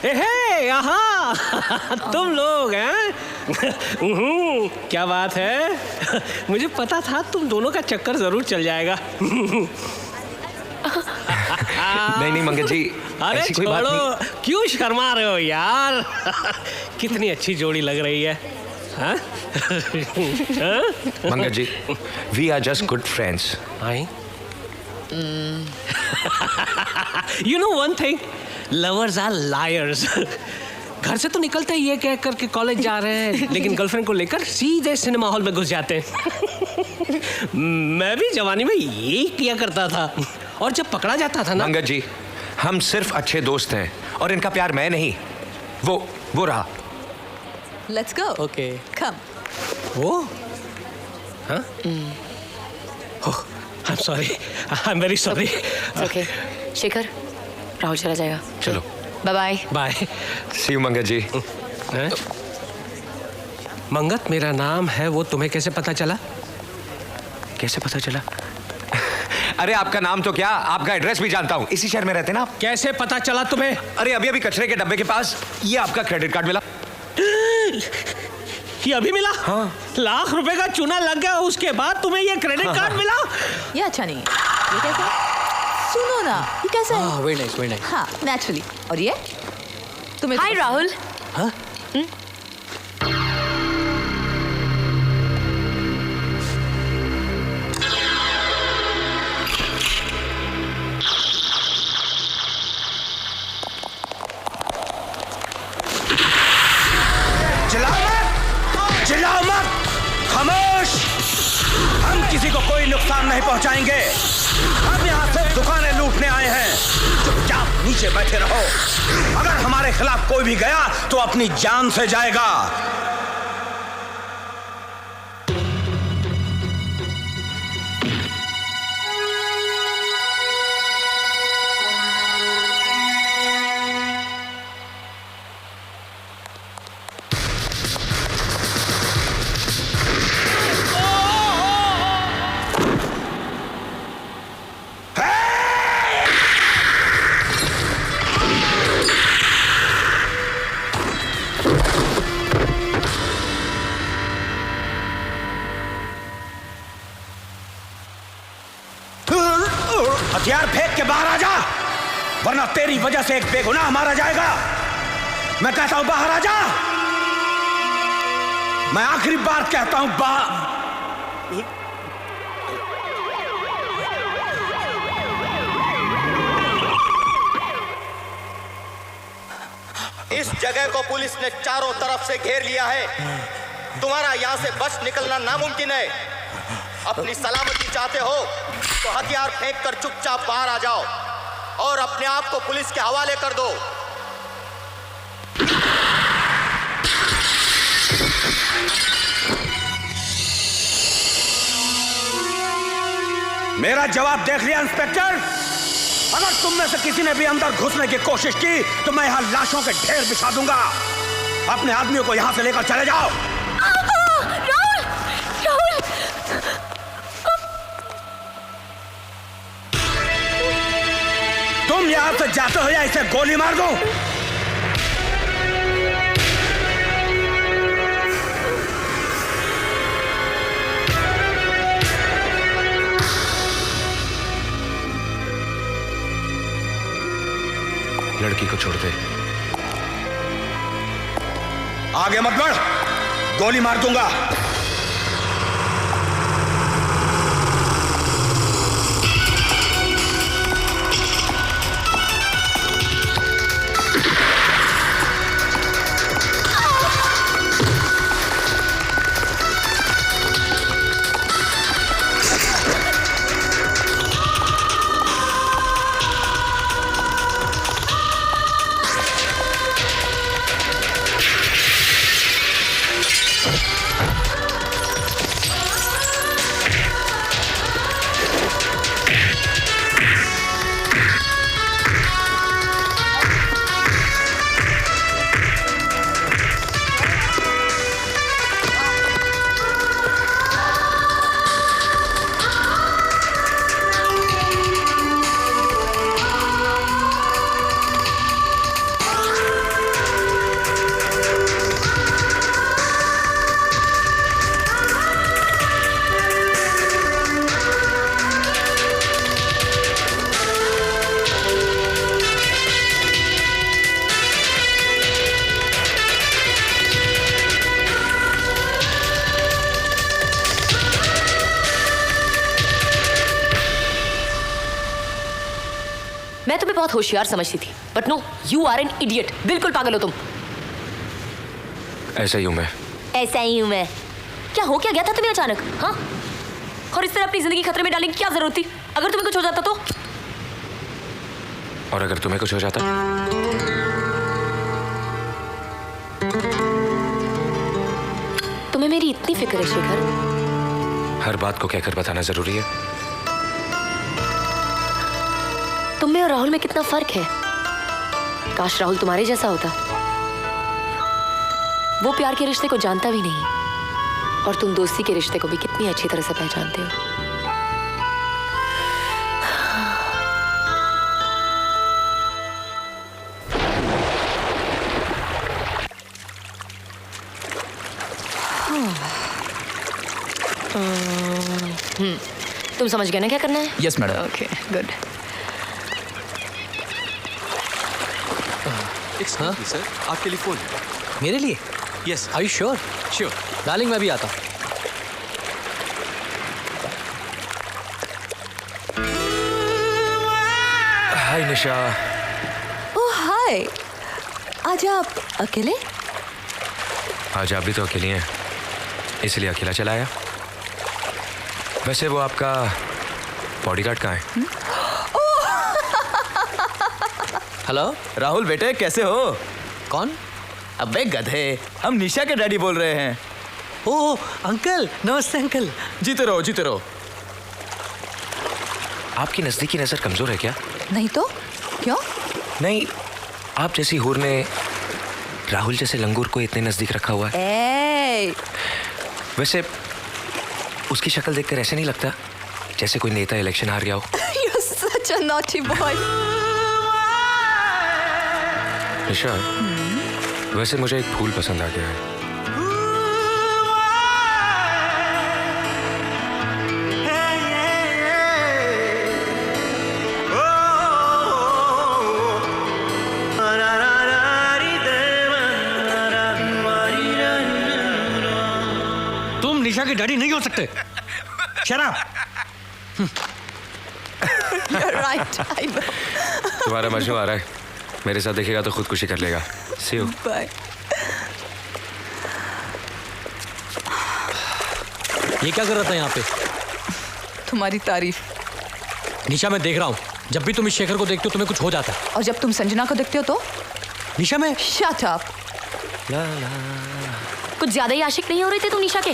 हे यहाँ तुम लोग हैं? क्या बात है? मुझे पता था तुम दोनों का चक्कर जरूर चल जाएगा। नहीं मंगल जी, अरे ऐसी कोई बात छोड़ो, नहीं। क्यों शर्मा रहे हो यार? कितनी अच्छी जोड़ी लग रही है। हाँ? Mangal ji, we are just good friends. You know one thing, lovers are liars. घर से तो निकलते ही ये कह कर के कॉलेज जा रहे हैं, लेकिन गर्लफ्रेंड को लेकर सीधे सिनेमा हॉल में घुस जाते हैं। मैं भी जवानी में यही किया करता था, और जब पकड़ा जाता था ना। मंगल जी, हम सिर्फ अच्छे दोस्त हैं, और इनका प्यार मैं नहीं, वो रहा। Let's go. Okay. Come. वो? हाँ? Oh, I'm sorry. I'm very sorry. Okay Shekhar, Rahul चला जाएगा। चलो bye bye. Bye. See you Mangal ji. हैं? मंगत मेरा नाम है, वो तुम्हें कैसे पता चला? कैसे पता चला? अरे आपका नाम तो क्या, आपका एड्रेस भी जानता हूँ, इसी शहर में रहते ना आप। कैसे पता चला तुम्हें? अरे अभी अभी कचरे के डब्बे के पास ये आपका क्रेडिट कार्ड मिला। ये अभी मिला? हाँ। लाख रुपए का चूना लग गया, उसके बाद तुम्हें ये क्रेडिट कार्ड मिला? ये अच्छा नहीं है। ये कैसा है? सुनो ना, ये कैसा है? Ah, very nice, very nice. हाँ, नेचुरली। और ये? तुम्हें हाय राहुल। हाँ? चला किसी को कोई नुकसान नहीं पहुंचाएंगे। हम यहाँ सिर्फ दुकानें लूटने आए हैं। चुपचाप नीचे बैठे रहो। अगर हमारे खिलाफ कोई भी गया तो अपनी जान से जाएगा। हथियार फेंक के बाहर आ जा, वरना तेरी वजह से एक बेगुनाह मारा जाएगा। मैं कहता हूं बाहर आ जा। मैं आखिरी बार कहता हूं इस जगह को पुलिस ने चारों तरफ से घेर लिया है। तुम्हारा यहां से बच निकलना नामुमकिन है। अपनी सलामती चाहते हो तो हथियार फेंक कर चुपचाप बाहर आ जाओ और अपने आप को पुलिस के हवाले कर दो। मेरा जवाब देख लिया इंस्पेक्टर। अगर तुम में से किसी ने भी अंदर घुसने की कोशिश की तो मैं यहां लाशों के ढेर बिछा दूंगा। अपने आदमियों को यहां से लेकर चले जाओ। राहुल! राहुल! तुम यहां से जाते हो या इसे गोली मार दो। लड़की को छोड़ दे। आगे मत बढ़, गोली मार दूंगा। मैं तुम्हें बहुत होशियार समझती थी, but no, you are an idiot. बिल्कुल पागल हो तुम। ऐसा ही हूं मैं। ऐसा ही हूं मैं। क्या हो क्या गया था तुम्हें अचानक? हाँ, और इस तरह अपनी जिंदगी खतरे में डालने की क्या जरूरत थी? अगर तुम्हें कुछ हो जाता तो? और अगर तुम्हें कुछ हो जाता? तुम्हें मेरी इतनी फिक्र है शेखर? हर बात को कहकर बताना जरूरी है? तुम में और राहुल में कितना फर्क है। काश राहुल तुम्हारे जैसा होता। वो प्यार के रिश्ते को जानता भी नहीं, और तुम दोस्ती के रिश्ते को भी कितनी अच्छी तरह से पहचानते हो। तुम समझ गए ना क्या करना है? Yes madam. Okay, good. हाँ सर, आपके लिए फोन। मेरे लिए? Yes. Are you sure? Sure. Darling मैं भी आता। हाय निशा। ओह हाय। आज आप अकेले? आज आप भी तो अकेली हैं, इसलिए अकेला चला आया। वैसे वो आपका बॉडीगार्ड कहाँ है? हेलो राहुल बेटे, कैसे हो? कौन? अबे गधे, हम निशा के डैडी बोल रहे हैं। ओह अंकल, नमस्ते अंकल। जीते रहो जीते रहो। आपकी नजदीकी नजर कमजोर है क्या? नहीं तो क्यों? नहीं, आप जैसी हूर ने राहुल जैसे लंगूर को इतने नजदीक रखा हुआ है। ए! वैसे उसकी शक्ल देखकर ऐसे नहीं लगता जैसे कोई नेता इलेक्शन हार गया हो। You're such a naughty boy. निशा, वैसे मुझे एक फूल पसंद आ गया है। तुम निशा के डैडी नहीं हो सकते। Shut up. You're right. I know. तुम्हारा मजनू आ रहा है, मेरे साथ देखेगा तो खुदकुशी कर लेगा। See you. Bye. ये क्या कर रहा था यहाँ पे? तुम्हारी तारीफ। निशा, मैं देख रहा हूँ, जब भी तुम इस शेखर को देखते हो तुम्हें कुछ हो जाता है। और जब तुम संजना को देखते हो तो? निशा, मैं Shut up. कुछ ज्यादा ही आशिक नहीं हो रहे थे तुम निशा के?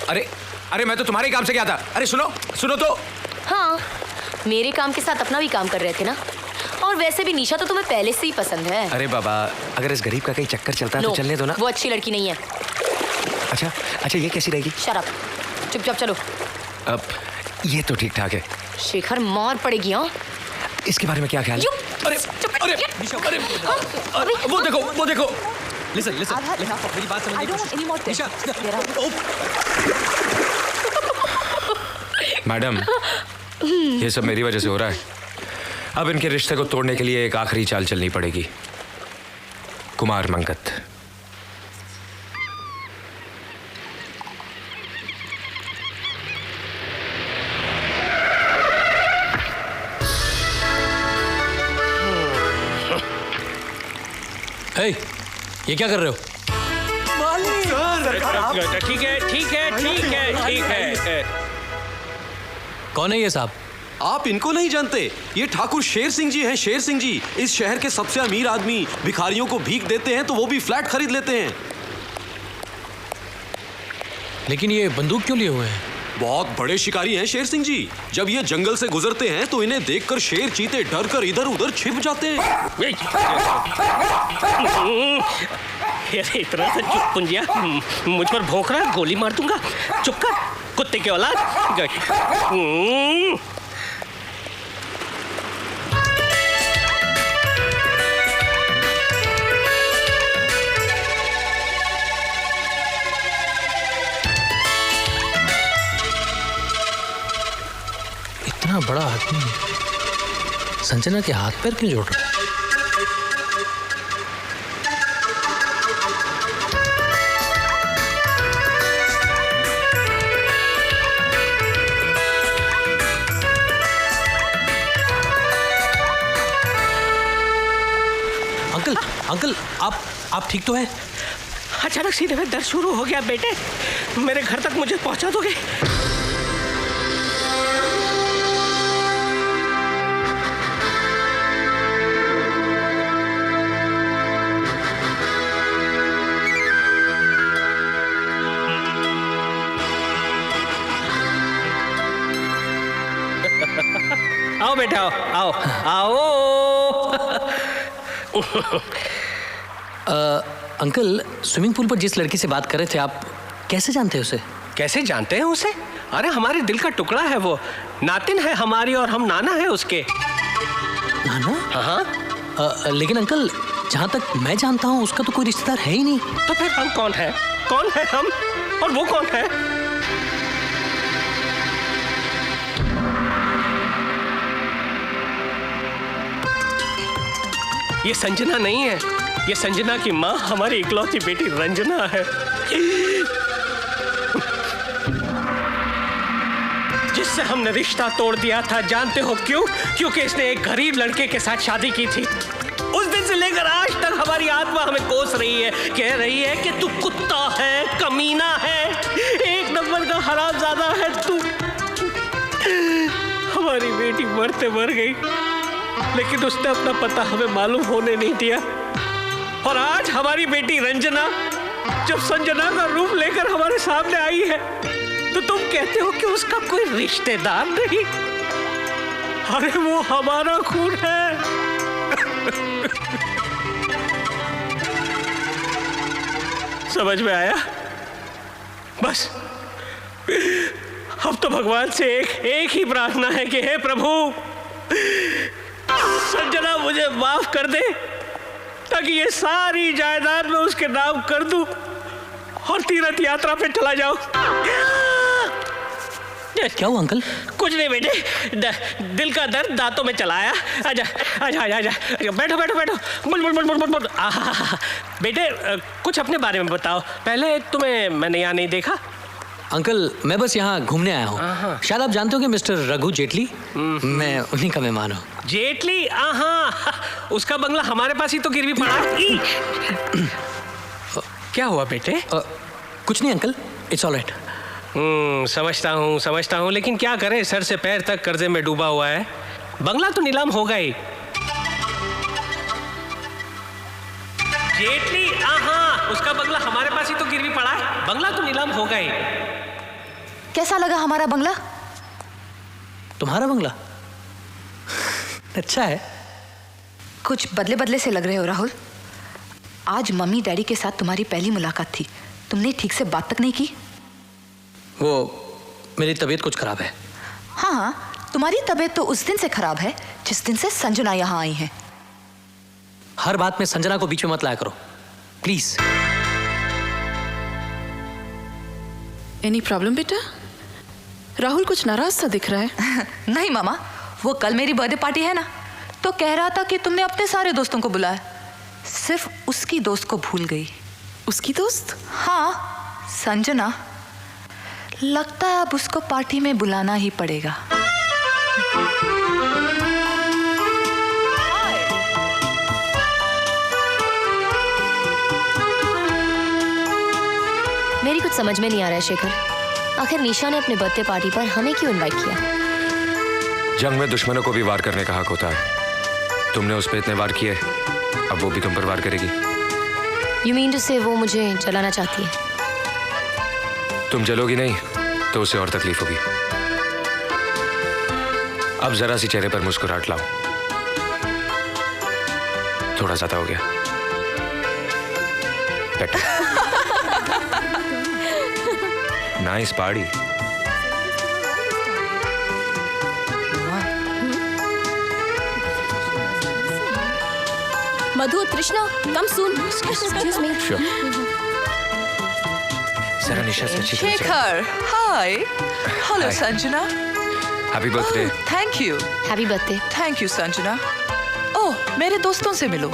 अरे अरे मैं तो तुम्हारे काम से गया था। अरे सुनो तो। हाँ, मेरे काम के साथ अपना भी काम कर रहे थे ना। और वैसे भी निशा तो तुम्हें पहले से ही पसंद है। अरे बाबा, अगर इस गरीब का कहीं चक्कर चलता है तो चलने दो ना। वो अच्छी लड़की नहीं है। अच्छा ये कैसी रहेगी? शट अप, चुपचाप चलो। अब ये तो ठीक ठाक है। शेखर, मार पड़ेगी। हाँ, इसके बारे में क्या ख्याल है? अरे वो देखो। लिसन मेरी बात समझने की कोशिश। मैडम, ये सब मेरी वजह से हो रहा है। अब इनके रिश्ते को तोड़ने के लिए एक आखिरी चाल चलनी पड़ेगी। कुमार मंगत। हे, ये क्या कर रहे हो? ठीक है। कौन है ये साहब? आप इनको नहीं जानते? ये ठाकुर शेर सिंह जी हैं। शेर सिंह जी इस शहर के सबसे अमीर आदमी। भिखारियों को भीख देते हैं तो वो भी फ्लैट खरीद लेते हैं। लेकिन ये बंदूक क्यों लिए हुए हैं? बहुत बड़े शिकारी हैं शेर सिंह जी। जब ये जंगल से गुजरते हैं तो इन्हें देखकर शेर चीते डर कर इधर उधर छिप जाते हैं। अरे इतना सा चुप पुंजिया, मुझ पर भौंक रहा है, गोली मार दूंगा। चुप कर, कुत्ते के औलाद। इतना बड़ा आदमी संजना के हाथ पैर क्यों जोड़ रहा है? अंकल, आप ठीक तो हैं? अचानक सीने में दर्द शुरू हो गया बेटे। मेरे घर तक मुझे पहुंचा दोगे? आओ बेटा, आओ। अंकल, स्विमिंग पूल पर जिस लड़की से बात कर रहे थे, आप कैसे जानते हैं उसे? कैसे जानते हैं उसे? अरे हमारे दिल का टुकड़ा है वो। नातिन है हमारी और हम नाना है उसके। नाना? हाँ। लेकिन अंकल, जहाँ तक मैं जानता हूँ उसका तो कोई रिश्तेदार है ही नहीं। तो फिर हम कौन है? कौन है हम और वो कौन है? ये संजना नहीं है। ये संजना की माँ हमारी इकलौती बेटी रंजना है, जिससे हमने रिश्ता तोड़ दिया था। जानते हो क्यों? क्योंकि इसने एक गरीब लड़के के साथ शादी की थी। उस दिन से लेकर आज तक हमारी आत्मा हमें कोस रही है, कह रही है कि तू कुत्ता है, कमीना है, एक नंबर का हरामजादा है तू। बेटी मरते मर गई, लेकिन उसने अपना पता हमें मालूम होने नहीं दिया। और आज हमारी बेटी रंजना जब संजना का रूप लेकर हमारे सामने आई है, तो तुम कहते हो कि उसका कोई रिश्तेदार नहीं। अरे वो हमारा खून है। समझ में आया? बस अब तो भगवान से एक ही प्रार्थना है कि हे प्रभु, संजना मुझे माफ कर दे, ताकि ये सारी जायदाद मैं उसके नाम कर दूं और तीर्थ यात्रा पे चला जाऊं। क्या हुआ अंकल? कुछ नहीं बेटे, दिल का दर्द दांतों में चला आया। आजा आजा आजा आजा, बैठो बैठो बैठो, बोल बोल बोल बोल बोल बोल। बेटे कुछ अपने बारे में बताओ, पहले तुम्हें मैंने यहाँ नहीं देखा। अंकल मैं बस यहाँ घूमने आया हूँ। शायद आप जानते हो कि मिस्टर रघु जेटली, मैं उन्हीं का मेहमान हूँ। जेटली? उसका बंगला हमारे पास ही तो गिरवी पड़ा। क्या हुआ बेटे? कुछ नहीं अंकल, इट्स ऑल राइट। समझता हूँ, लेकिन क्या करें, सर से पैर तक कर्जे में डूबा हुआ है। बंगला तो नीलाम होगा ही। जेटली? उसका बंगला हमारे पास ही तो गिरवी पड़ा है, बंगला तो नीलाम होगा ही। कैसा लगा हमारा बंगला? तुम्हारा बंगला अच्छा है। कुछ बदले बदले से लग रहे हो राहुल। आज मम्मी डैडी के साथ तुम्हारी पहली मुलाकात थी, तुमने ठीक से बात तक नहीं की। वो मेरी तबीयत कुछ खराब है। हाँ, तुम्हारी तबीयत तो उस दिन से खराब है जिस दिन से संजना यहाँ आई है। हर बात में संजना को बीच में मत लाया करो प्लीज। एनी प्रॉब्लम बेटा? राहुल कुछ नाराज सा दिख रहा है। नहीं मामा, वो कल मेरी बर्थडे पार्टी है ना, तो कह रहा था कि तुमने अपने सारे दोस्तों को बुलाया, सिर्फ उसकी दोस्त को भूल गई। उसकी दोस्त? हाँ, संजना। लगता है अब उसको पार्टी में बुलाना ही पड़ेगा। मेरी कुछ समझ में नहीं आ रहा है शेखर, आखिर निशा ने अपने बर्थडे पार्टी पर हमें क्यों इनवाइट किया? जंग में दुश्मनों को भी वार करने का हक होता है। तुमने उस पर इतने वार किए, अब वो भी तुम पर वार करेगी। You mean to say वो मुझे जलाना चाहती है? तुम जलोगी नहीं तो उसे और तकलीफ होगी। अब जरा सी चेहरे पर मुस्कुराहट लाओ, थोड़ा ज्यादा हो गया। Nice party. मधु, तृष्णा, कम सून। Excuse me. जरा निशा से अच्छी तरह से। Shekhar, hi. Hello Hi. Sanjana. Happy birthday. Thank you. Happy birthday. Thank you Sanjana. Oh, मेरे दोस्तों से मिलो।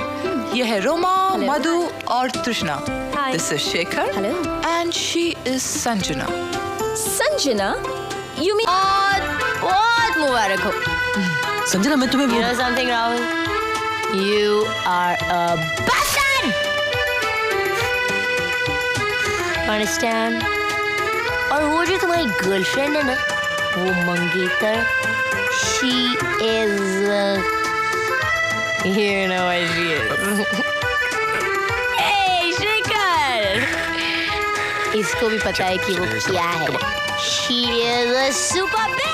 ये है रोमा, मधु और तृष्णा। This is Shekhar. Hello. And she is Sanjana. Sanjana? You mean? बहुत मुबारक हो। संजना मैं तुम्हें You know something, Rahul? You are a bastard! Understand? और वो जो तुम्हारी गर्लफ्रेंड है ना, वो मंगेतर, she is, you know what she is. Hey, Shekhar! इसको भी पता है कि वो क्या है। She is a super bitch!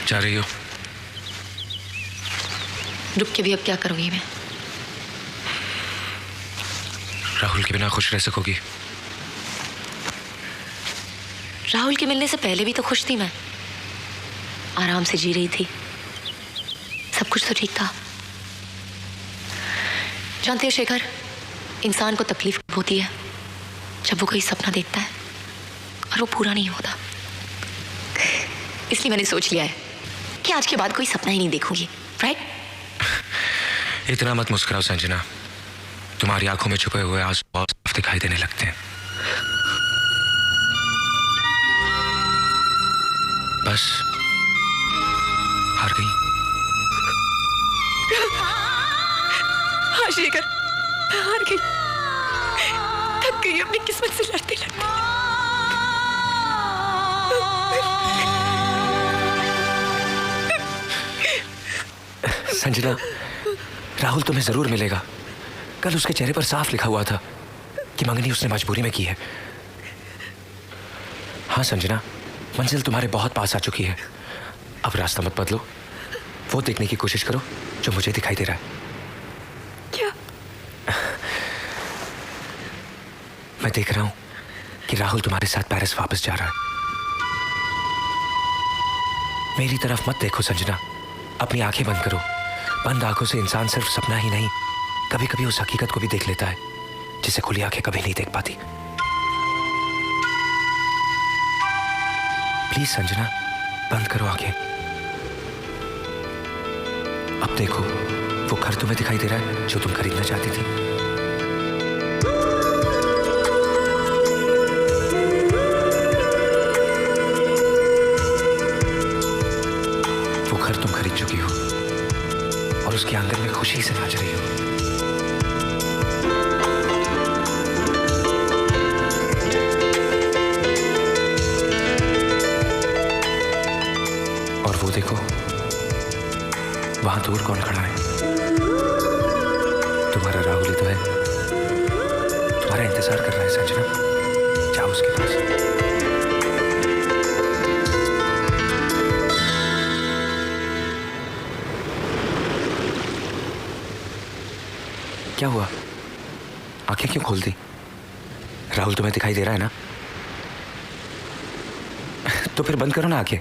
जा रही हो? रुक के भी अब क्या करूंगी मैं? राहुल के बिना खुश रह सकोगी? राहुल के मिलने से पहले भी तो खुश थी मैं, आराम से जी रही थी, सब कुछ तो ठीक था। जानते हो शेखर, इंसान को तकलीफ होती है जब वो कोई सपना देखता है और वो पूरा नहीं होता। इसलिए मैंने सोच लिया है कि आज के बाद कोई सपना ही नहीं देखूंगी, राइट? इतना मत मुस्कुराओ संजना, तुम्हारी आंखों में छुपे हुए आंसू बहुत साफ दिखाई देने लगते हैं। बस हार गई। हाँ शेखर, हार गई, थक गई अपनी किस्मत से लड़ते लड़ते। संजना, राहुल तुम्हें जरूर मिलेगा। कल उसके चेहरे पर साफ लिखा हुआ था कि मंगनी उसने मजबूरी में की है। हाँ संजना, मंजिल तुम्हारे बहुत पास आ चुकी है। अब रास्ता मत बदलो, वो देखने की कोशिश करो जो मुझे दिखाई दे रहा है। क्या? मैं देख रहा हूं कि राहुल तुम्हारे साथ पेरिस वापस जा रहा है। मेरी तरफ मत देखो संजना, अपनी आंखें बंद करो। बंद आंखों से इंसान सिर्फ सपना ही नहीं, कभी कभी उस हकीकत को भी देख लेता है जिसे खुली आंखें कभी नहीं देख पाती। प्लीज संजना, बंद करो आंखें। अब देखो, वो घर तुम्हें दिखाई दे रहा है जो तुम खरीदना चाहती थी। वो घर तुम खरीद चुकी हो और उसके आंगन में खुशी से नाच रही हो। और वो देखो, वहां दूर कौन खड़ा है? तुम्हारा राहुल ही तो है, तुम्हारा इंतजार कर रहा है संजना। जाओ उसके पास। क्या हुआ? आंखें क्यों खोल दी? राहुल तुम्हें दिखाई दे रहा है ना? तो फिर बंद करो ना आंखें।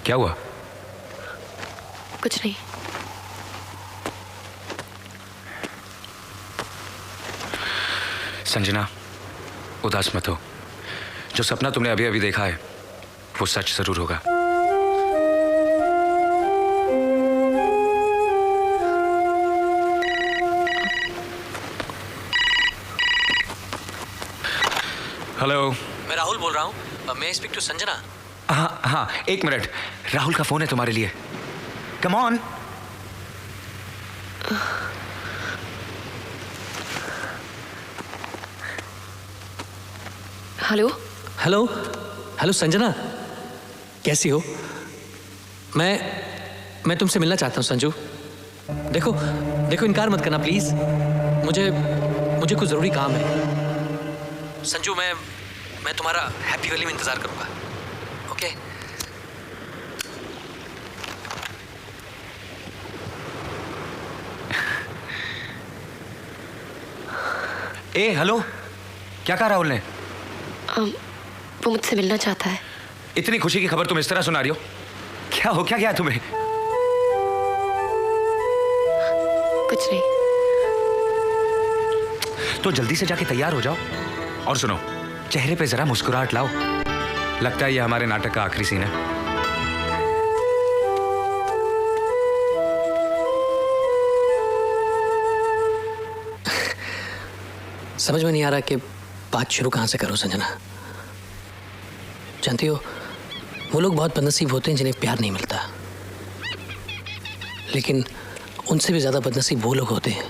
क्या हुआ? कुछ नहीं। संजना, उदास मत हो। जो सपना तुमने अभी अभी देखा है वो सच जरूर होगा। हेलो, मैं राहुल बोल रहा हूँ। मैं स्पीक टू संजना। हाँ हाँ, एक मिनट, राहुल का फोन है तुम्हारे लिए। Come on. Hello hello hello Sanjana, कैसी हो? मैं तुमसे मिलना चाहता हूँ संजू। देखो देखो, इनकार मत करना प्लीज। मुझे कुछ जरूरी काम है। संजू, मैं तुम्हारा हैप्पी वैली में इंतजार करूंगा। ओके? ए हेलो, क्या कहा राहुल ने? वो मुझसे मिलना चाहता है। इतनी खुशी की खबर तुम इस तरह सुना रही हो? क्या हो क्या तुम्हें? कुछ नहीं। तो जल्दी से जाके तैयार हो जाओ। और सुनो, चेहरे पे जरा मुस्कुराहट लाओ। लगता है ये हमारे नाटक का आखिरी सीन है। समझ में नहीं आ रहा कि बात शुरू कहाँ से करूं संजना। जानती हो, वो लोग बहुत बदनसीब होते हैं जिन्हें प्यार नहीं मिलता। लेकिन उनसे भी ज़्यादा बदनसीब वो लोग होते हैं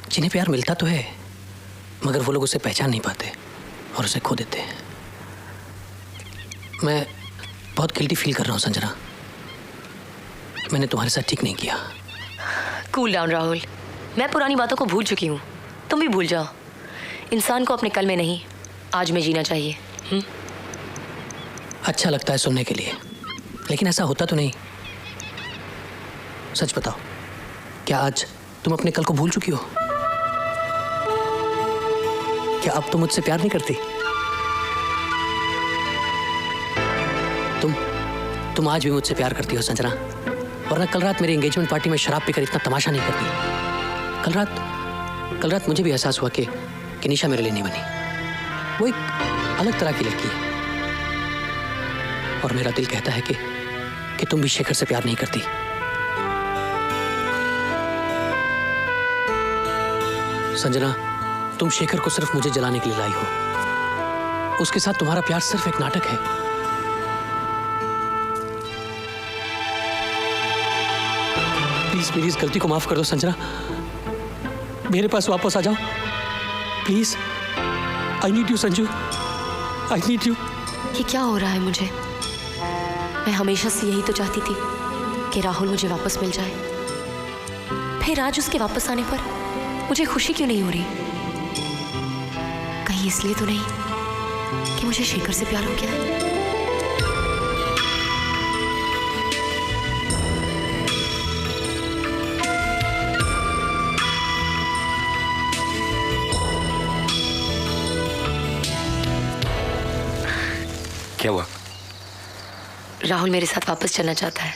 जिन्हें प्यार मिलता तो है, मगर वो लोग उसे पहचान नहीं पाते और उसे खो देते हैं। मैं बहुत गिल्टी फील कर रहा हूँ संजना। मैंने तुम्हारे साथ ठीक नहीं किया। कूल डाउन राहुल, मैं पुरानी बातों को भूल चुकी हूँ, तुम भी भूल जाओ। इंसान को अपने कल में नहीं, आज में जीना चाहिए। अच्छा लगता है सुनने के लिए, लेकिन ऐसा होता तो नहीं। सच बताओ, क्या आज तुम अपने कल को भूल चुकी हो? क्या अब तुम मुझसे प्यार नहीं करती? तुम आज भी मुझसे प्यार करती हो संजना, वरना कल रात मेरी एंगेजमेंट पार्टी में शराब पीकर इतना तमाशा नहीं करती। कल रात मुझे भी एहसास हुआ कि निशा मेरे लिए नहीं बनी। वो एक अलग तरह की लड़की है और मेरा दिल कहता है कि तुम भी शेखर से प्यार नहीं करती। संजना, तुम शेखर को सिर्फ मुझे जलाने के लिए लाई हो। उसके साथ तुम्हारा प्यार सिर्फ एक नाटक है। प्लीज मेरी इस गलती को माफ कर दो संजना, मेरे पास वापस आ जाओ please. I need you Sanju, I need you. ये क्या हो रहा है मुझे? मैं हमेशा से यही तो चाहती थी कि राहुल मुझे वापस मिल जाए, फिर आज उसके वापस आने पर मुझे खुशी क्यों नहीं हो रही? कहीं इसलिए तो नहीं कि मुझे शेखर से प्यार हो गया है? क्या हुआ? राहुल मेरे साथ वापस चलना चाहता है।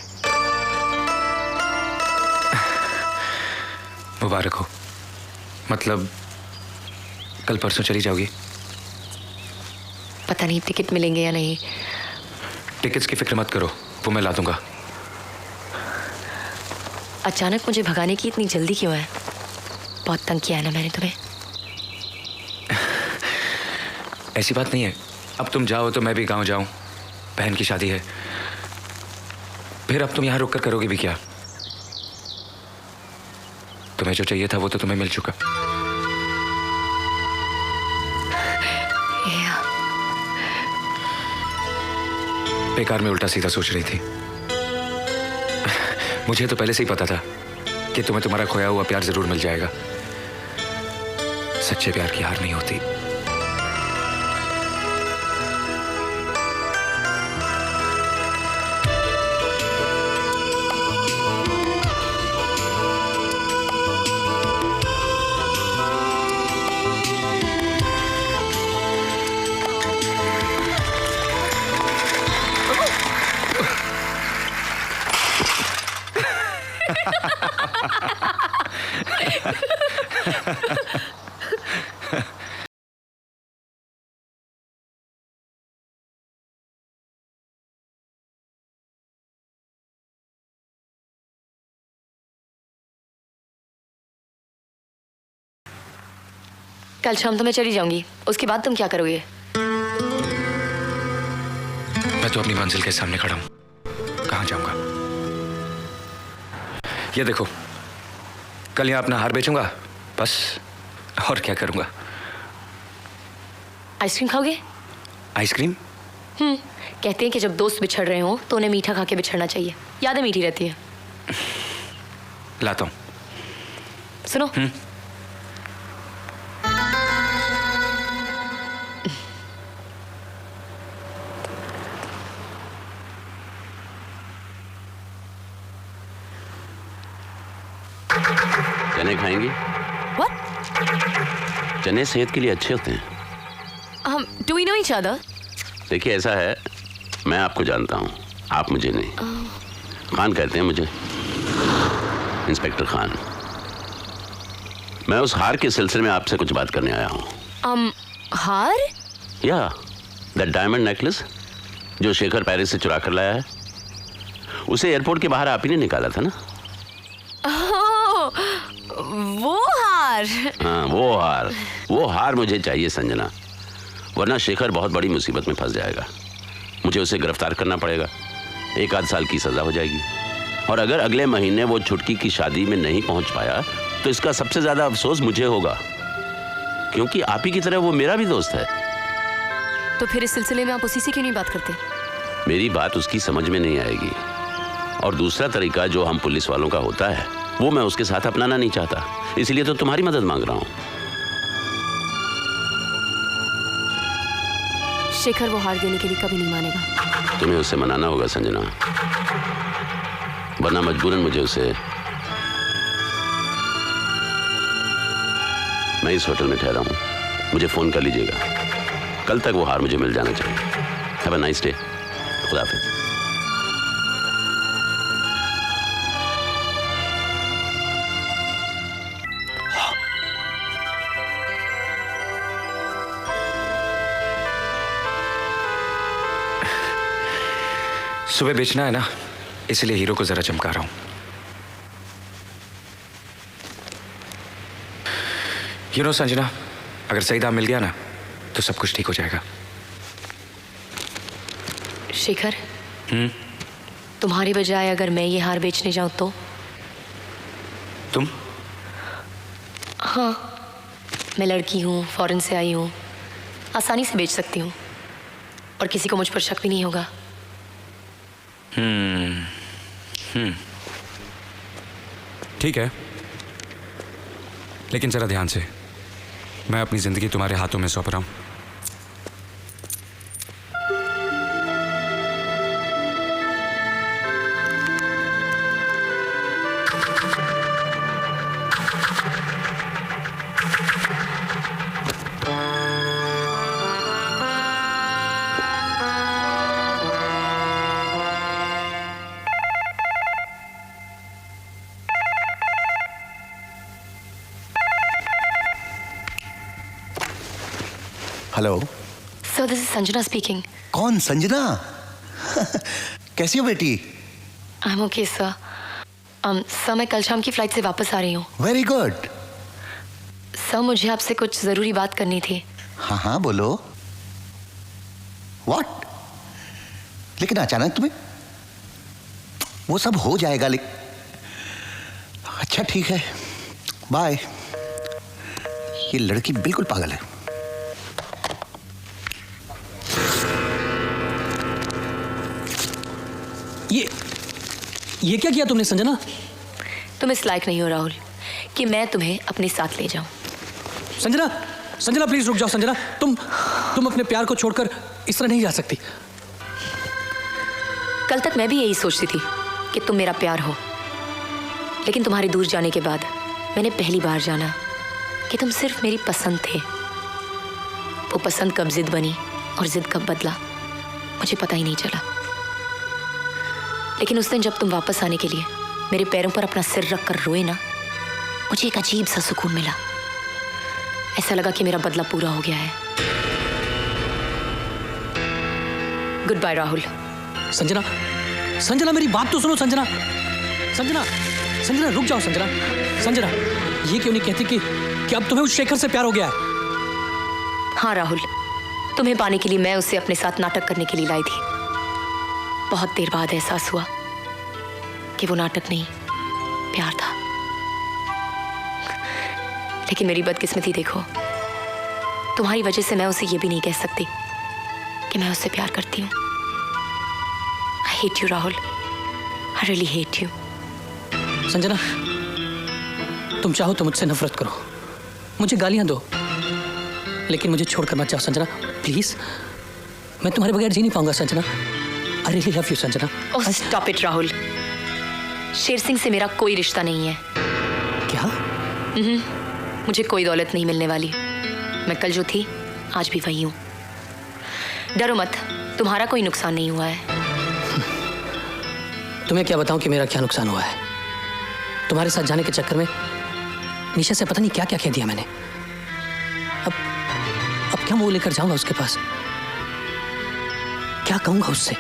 मुबारक हो। मतलब कल परसों चली जाओगी? पता नहीं टिकट मिलेंगे या नहीं। टिकट्स की फिक्र मत करो, वो मैं ला दूंगा। अचानक मुझे भगाने की इतनी जल्दी क्यों है? बहुत तंग किया है ना मैंने तुम्हें? ऐसी बात नहीं है, अब तुम जाओ तो मैं भी गांव जाऊं, बहन की शादी है। फिर अब तुम यहां रुक कर करोगे भी क्या? तुम्हें जो चाहिए था वो तो तुम्हें मिल चुका। बेकार में उल्टा सीधा सोच रही थी। मुझे तो पहले से ही पता था कि तुम्हें तुम्हारा खोया हुआ प्यार जरूर मिल जाएगा। सच्चे प्यार की हार नहीं होती। कल शाम तो मैं चली जाऊंगी, उसके बाद तुम क्या करोगे? मैं तो अपनी मंजिल के सामने खड़ा हूं, कहां जाऊंगा? ये देखो, कल यहां अपना हार बेचूंगा बस, और क्या करूंगा? आइसक्रीम खाओगे? आइसक्रीम? कहते हैं कि जब दोस्त बिछड़ रहे हो तो उन्हें मीठा खा के बिछड़ना चाहिए, यादें मीठी रहती है। लाता हूं। सुनो, चने खाएंगी? What? चने सेहत के लिए अच्छे होते हैं। Do we know each other? देखिए ऐसा है, मैं आपको जानता हूँ, आप मुझे नहीं। खान कहते हैं मुझे, इंस्पेक्टर खान। मैं उस हार के सिलसिले में आपसे कुछ बात करने आया हूँ। हार? या दैट डायमंड नेकलेस जो शेखर पेरिस से चुरा कर लाया है, उसे एयरपोर्ट के बाहर आप ही ने निकाला था ना? वो हार? हाँ, वो हार मुझे चाहिए संजना, वरना शेखर बहुत बड़ी मुसीबत में फंस जाएगा। मुझे उसे गिरफ्तार करना पड़ेगा, 1 आध साल की सजा हो जाएगी। और अगर अगले महीने वो छुटकी की शादी में नहीं पहुंच पाया तो इसका सबसे ज्यादा अफसोस मुझे होगा, क्योंकि आप ही की तरह वो मेरा भी दोस्त है। तो फिर इस सिलसिले में आप उसी से क्यों नहीं बात करते? मेरी बात उसकी समझ में नहीं आएगी, और दूसरा तरीका जो हम पुलिस वालों का होता है वो मैं उसके साथ अपनाना नहीं चाहता, इसलिए तो तुम्हारी मदद मांग रहा हूं। शेखर वो हार देने के लिए कभी नहीं मानेगा। तुम्हें उसे मनाना होगा संजना, वरना मजबूरन मुझे उसे। मैं इस होटल में ठहरा हूं, मुझे फोन कर लीजिएगा। कल तक वो हार मुझे मिल जाना चाहिए। Have a nice day. खुदा हाफिज। सुबह बेचना है ना, इसलिए हीरो को जरा चमका रहा हूं। यू नो संजना, अगर सही दाम मिल गया ना तो सब कुछ ठीक हो जाएगा। शेखर, तुम्हारी बजाय अगर मैं ये हार बेचने जाऊं तो? तुम? हाँ, मैं लड़की हूं, फॉरेन से आई हूं, आसानी से बेच सकती हूं और किसी को मुझ पर शक भी नहीं होगा। ठीक है, लेकिन जरा ध्यान से, मैं अपनी जिंदगी तुम्हारे हाथों में सौंप रहा हूं। Hello sir, this is Sanjana speaking. कौन संजना? कैसी हो बेटी? I am okay sir. Sir, मैं कल शाम की फ्लाइट से वापस आ रही हूँ। Very good. सर, मुझे आपसे कुछ जरूरी बात करनी थी। हाँ हाँ बोलो। व्हाट? लेकिन अचानक तुम्हें? वो सब हो जाएगा। अच्छा ठीक है, बाय। ये लड़की बिल्कुल पागल है। ये क्या किया तुमने संजना? तुम इस लायक नहीं हो राहुल कि मैं तुम्हें अपने साथ ले जाऊं। संजना, संजना प्लीज रुक जाओ। संजना, तुम अपने प्यार को छोड़कर इस तरह नहीं जा सकती। कल तक मैं भी यही सोचती थी कि तुम मेरा प्यार हो, लेकिन तुम्हारे दूर जाने के बाद मैंने पहली बार जाना कि तुम सिर्फ मेरी पसंद थे। वो पसंद कब जिद बनी और जिद कब बदला मुझे पता ही नहीं चला। लेकिन उस दिन जब तुम वापस आने के लिए मेरे पैरों पर अपना सिर रख कर रोए ना, मुझे एक अजीब सा सुकून मिला। ऐसा लगा कि मेरा बदला पूरा हो गया है। Goodbye Rahul. संजना, संजना मेरी बात तो सुनो। संजना, संजना, संजना रुक जाओ। संजना, संजना ये क्यों नहीं कहती कि अब तुम्हें उस शेखर से प्यार हो गया है? हाँ राहुल, तुम्हें पाने के लिए मैं उसे अपने साथ नाटक करने के लिए लाई थी। बहुत देर बाद एहसास हुआ कि वो नाटक नहीं, प्यार था। लेकिन मेरी बदकिस्मती देखो, तुम्हारी वजह से मैं उसे ये भी नहीं कह सकती कि मैं उससे प्यार करती हूँ। I hate you Rahul, I really hate you. Sanjana, तुम चाहो तो मुझसे नफरत करो, मुझे गालियां दो, लेकिन मुझे छोड़कर मत जाओ संजना, प्लीज। मैं तुम्हारे बगैर जी नहीं पाऊंगा Sanjana. I really love you, Sanjana. Oh, stop it, Rahul. Sher Singh से मेरा कोई रिश्ता नहीं है। क्या? मुझे कोई दौलत नहीं मिलने वाली। मैं कल जो थी आज भी वही हूँ। डरो मत, तुम्हारा कोई नुकसान नहीं हुआ है। तुम्हें क्या बताऊं कि मेरा क्या नुकसान हुआ है। तुम्हारे साथ जाने के चक्कर में निशा से पता नहीं क्या क्या कह दिया मैंने। अब क्या मुंह लेकर जाऊंगा उसके पास? क्या कहूंगा उससे?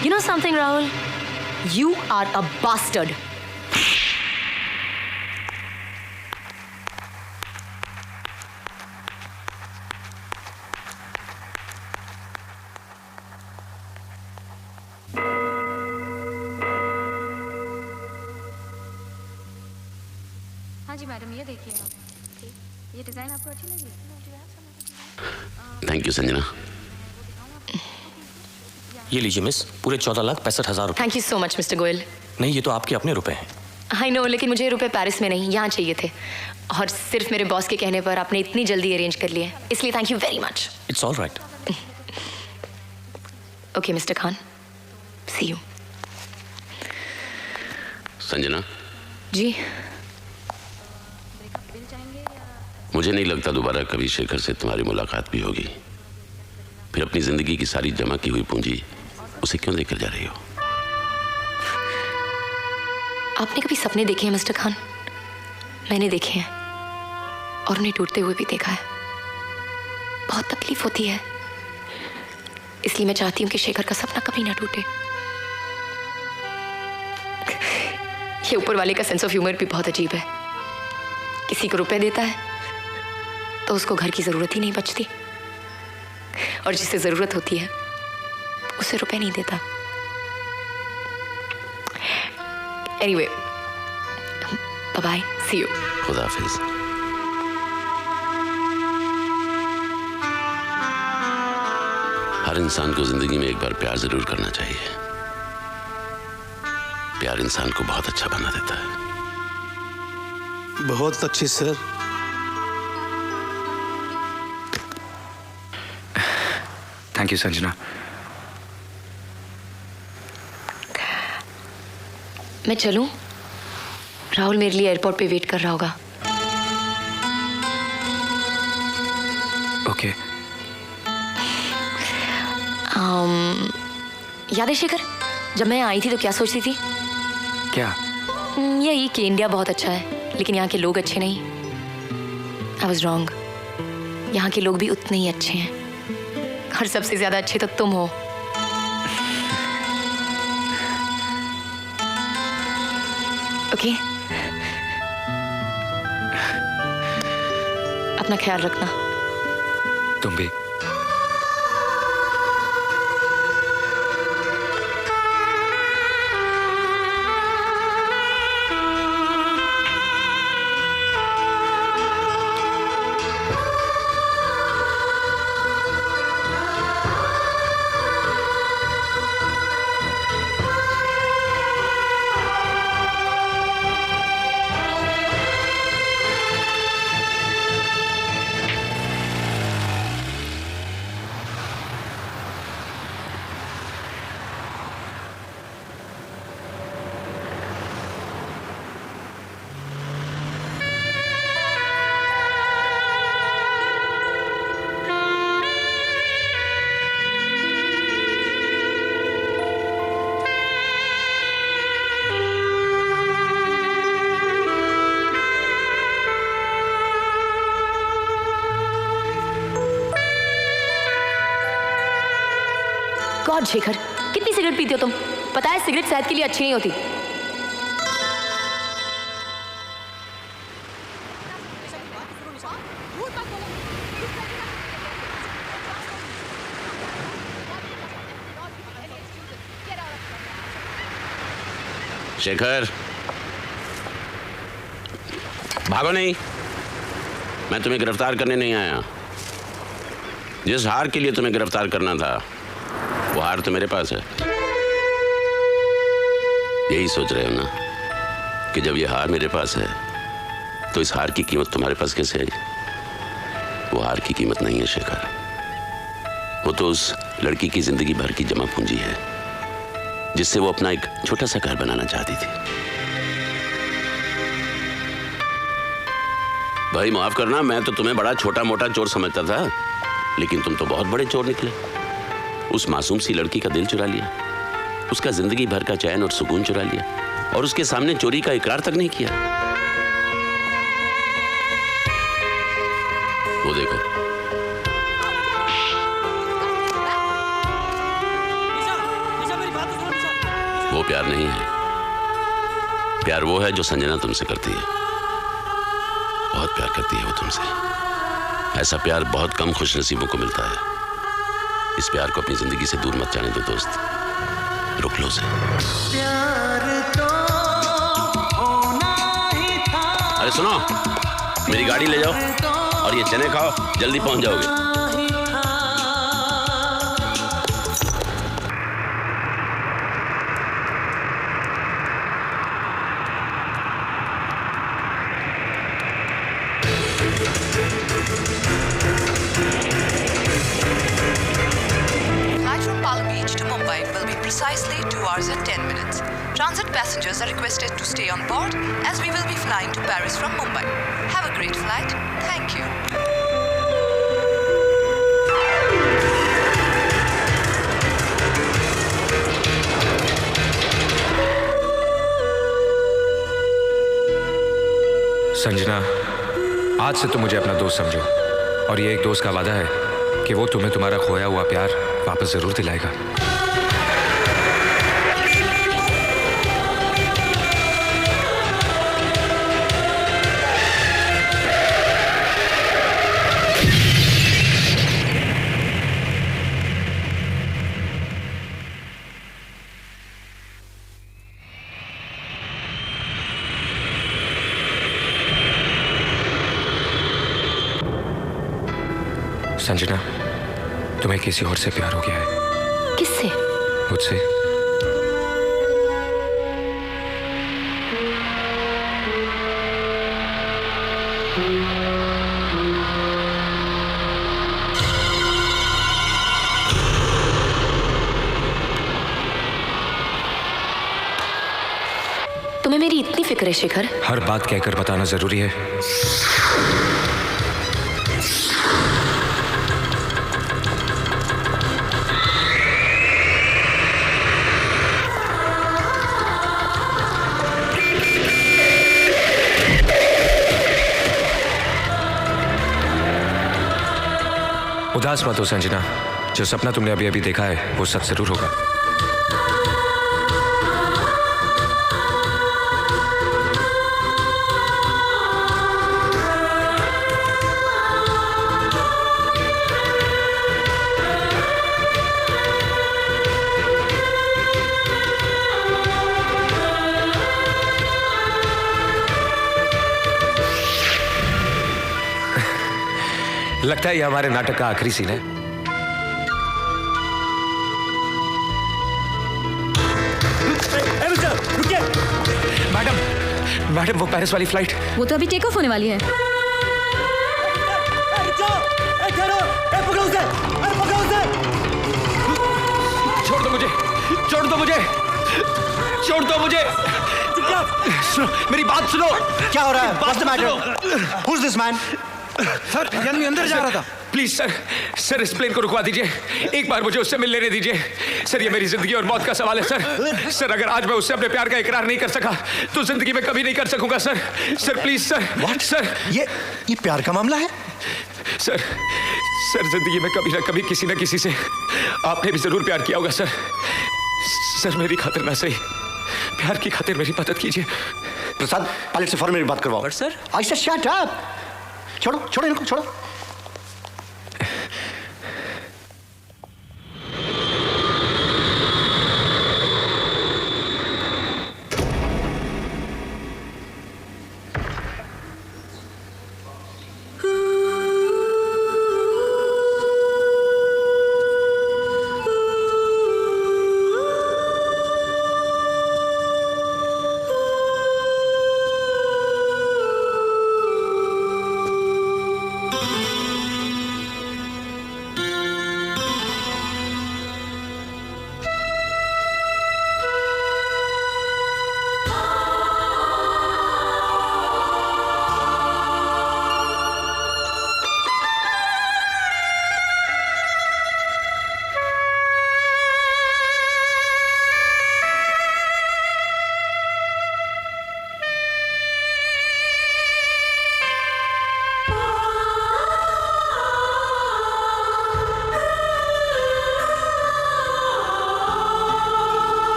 You know something, Rahul? You are a bastard. Madam ये देखिए आप, ये डिजाइन आपको अच्छी लगी? Thank you Sanjana. ये लीजिए मिस, पूरे 14,65,000 रुपए। Thank you so much mister Goyal. नहीं, ये तो आपके अपने रुपए हैं। आई नो, लेकिन मुझे ये रुपए पेरिस में नहीं, यहाँ चाहिए थे, और सिर्फ मेरे बॉस के कहने पर आपने इतनी जल्दी अरेंज कर लिए, इसलिए thank you very much. It's all right. Okay mister Khan, see you. Sanjana ji. मुझे नहीं लगता दोबारा कभी शेखर से तुम्हारी मुलाकात भी होगी। फिर अपनी जिंदगी की सारी जमा की हुई पूंजी उसे क्यों देकर जा रही हो? आपने कभी सपने देखे हैं मिस्टर खान? मैंने देखे हैं, और उन्हें टूटते हुए भी देखा है। बहुत तकलीफ होती है, इसलिए मैं चाहती हूँ कि शेखर का सपना कभी ना टूटे। ये ऊपर वाले का सेंस ऑफ ह्यूमर भी बहुत अजीब है। किसी को रुपए देता है तो उसको घर की जरूरत ही नहीं बचती, और जिसे जरूरत होती है उसे रुपए नहीं देता। Anyway, bye bye, see you. खुदा हाफिज। हर इंसान को जिंदगी में एक बार प्यार जरूर करना चाहिए। प्यार इंसान को बहुत अच्छा बना देता है। बहुत अच्छी सर। Thank you Sanjana. मैं चलूं? राहुल मेरे लिए एयरपोर्ट पे वेट कर रहा होगा। ओके। याद है शेखर, जब मैं आई थी तो क्या सोचती थी? क्या? यही कि इंडिया बहुत अच्छा है, लेकिन यहाँ के लोग अच्छे नहीं। I was wrong. यहाँ के लोग भी उतने ही अच्छे हैं, और सबसे ज्यादा अच्छे तो तुम हो। ओके, अपना ख्याल रखना। तुम भी। गॉड शेखर, कितनी सिगरेट पीते हो तुम? पता है सिगरेट सेहत के लिए अच्छी नहीं होती। शेखर, भागो नहीं। मैं तुम्हें गिरफ्तार करने नहीं आया। जिस हार के लिए तुम्हें गिरफ्तार करना था वो हार तो मेरे पास है। यही सोच रहे हो ना कि जब ये हार मेरे पास है तो इस हार की कीमत तुम्हारे पास कैसे आई? वो हार की कीमत नहीं है शेखर, वो तो उस लड़की की जिंदगी भर की जमा पूंजी है जिससे वो अपना एक छोटा सा घर बनाना चाहती थी। भाई माफ करना, मैं तो तुम्हें बड़ा छोटा मोटा चोर समझता था, लेकिन तुम तो बहुत बड़े चोर निकले। उस मासूम सी लड़की का दिल चुरा लिया, उसका जिंदगी भर का चैन और सुकून चुरा लिया, और उसके सामने चोरी का इकरार तक नहीं किया। वो देखो, वो प्यार नहीं है। प्यार वो है जो संजना तुमसे करती है। बहुत प्यार करती है वो तुमसे। ऐसा प्यार बहुत कम खुशनसीबों को मिलता है। इस प्यार को अपनी जिंदगी से दूर मत जाने दो दोस्त, रुक लो उसे। अरे सुनो, मेरी गाड़ी ले जाओ और ये चने खाओ, जल्दी पहुंच जाओगे। Flight from Palm Beach to Mumbai will be precisely 2 hours and 10 minutes. Transit passengers are requested to stay on board as we will be flying to Paris from Mumbai. Have a great flight. Thank you. Sanjana, आज से तुम मुझे अपना दोस्त समझो, और ये एक दोस्त का वादा है कि वो तुम्हें तुम्हारा खोया हुआ प्यार वापस जरूर दिलाएगा। संजना, तुम्हें किसी और से प्यार हो गया है। किससे? मुझसे। तुम्हें मेरी इतनी फिक्र है शिखर? हर बात कहकर बताना जरूरी है। उदास मत हो संजना, जो सपना तुमने अभी अभी देखा है वो सच जरूर होगा। लगता है ये हमारे नाटक का आखिरी सीन है। रुकिए। मैडम वो पेरिस वाली फ्लाइट। वो तो अभी टेक ऑफ होने वाली है। छोड़ दो मुझे, छोड़ दो मुझे, छोड़ दो मुझे। सुनो, मेरी बात सुनो। क्या हो रहा है? What's the matter? Who's this man? Sir, यानी अंदर जा रहा था। प्लीज सर, सर इस प्लेन को रुकवा दीजिए, एक बार मुझे उससे मिल लेने दीजिए। सर ये मेरी जिंदगी और मौत का सवाल है सर। सर अगर आज मैं उससे अपने प्यार का इकरार नहीं कर सका तो जिंदगी में कभी नहीं कर सकूंगा sir. Sir please sir. What? Sir ये प्यार का मामला है? सर, सर जिंदगी में कभी ना कभी किसी न किसी से आपने भी जरूर प्यार किया होगा सर। सर मेरी खातिर ना सही, प्यार की खातिर मेरी मदद कीजिए। प्रसाद, पायलट से फौरन मेरी बात करवाओ। सर आई से शट अप। छोड़ो छोड़ो इनको, छोड़ो।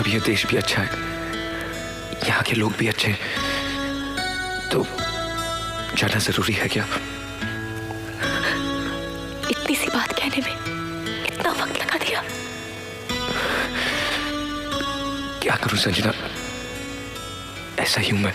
और ये देश भी अच्छा है, यहाँ के लोग भी अच्छे हैं, तो जाना जरूरी है क्या? इतनी सी बात कहने में इतना वक्त लगा दिया। क्या करूं संजना, ऐसा ही हूं मैं।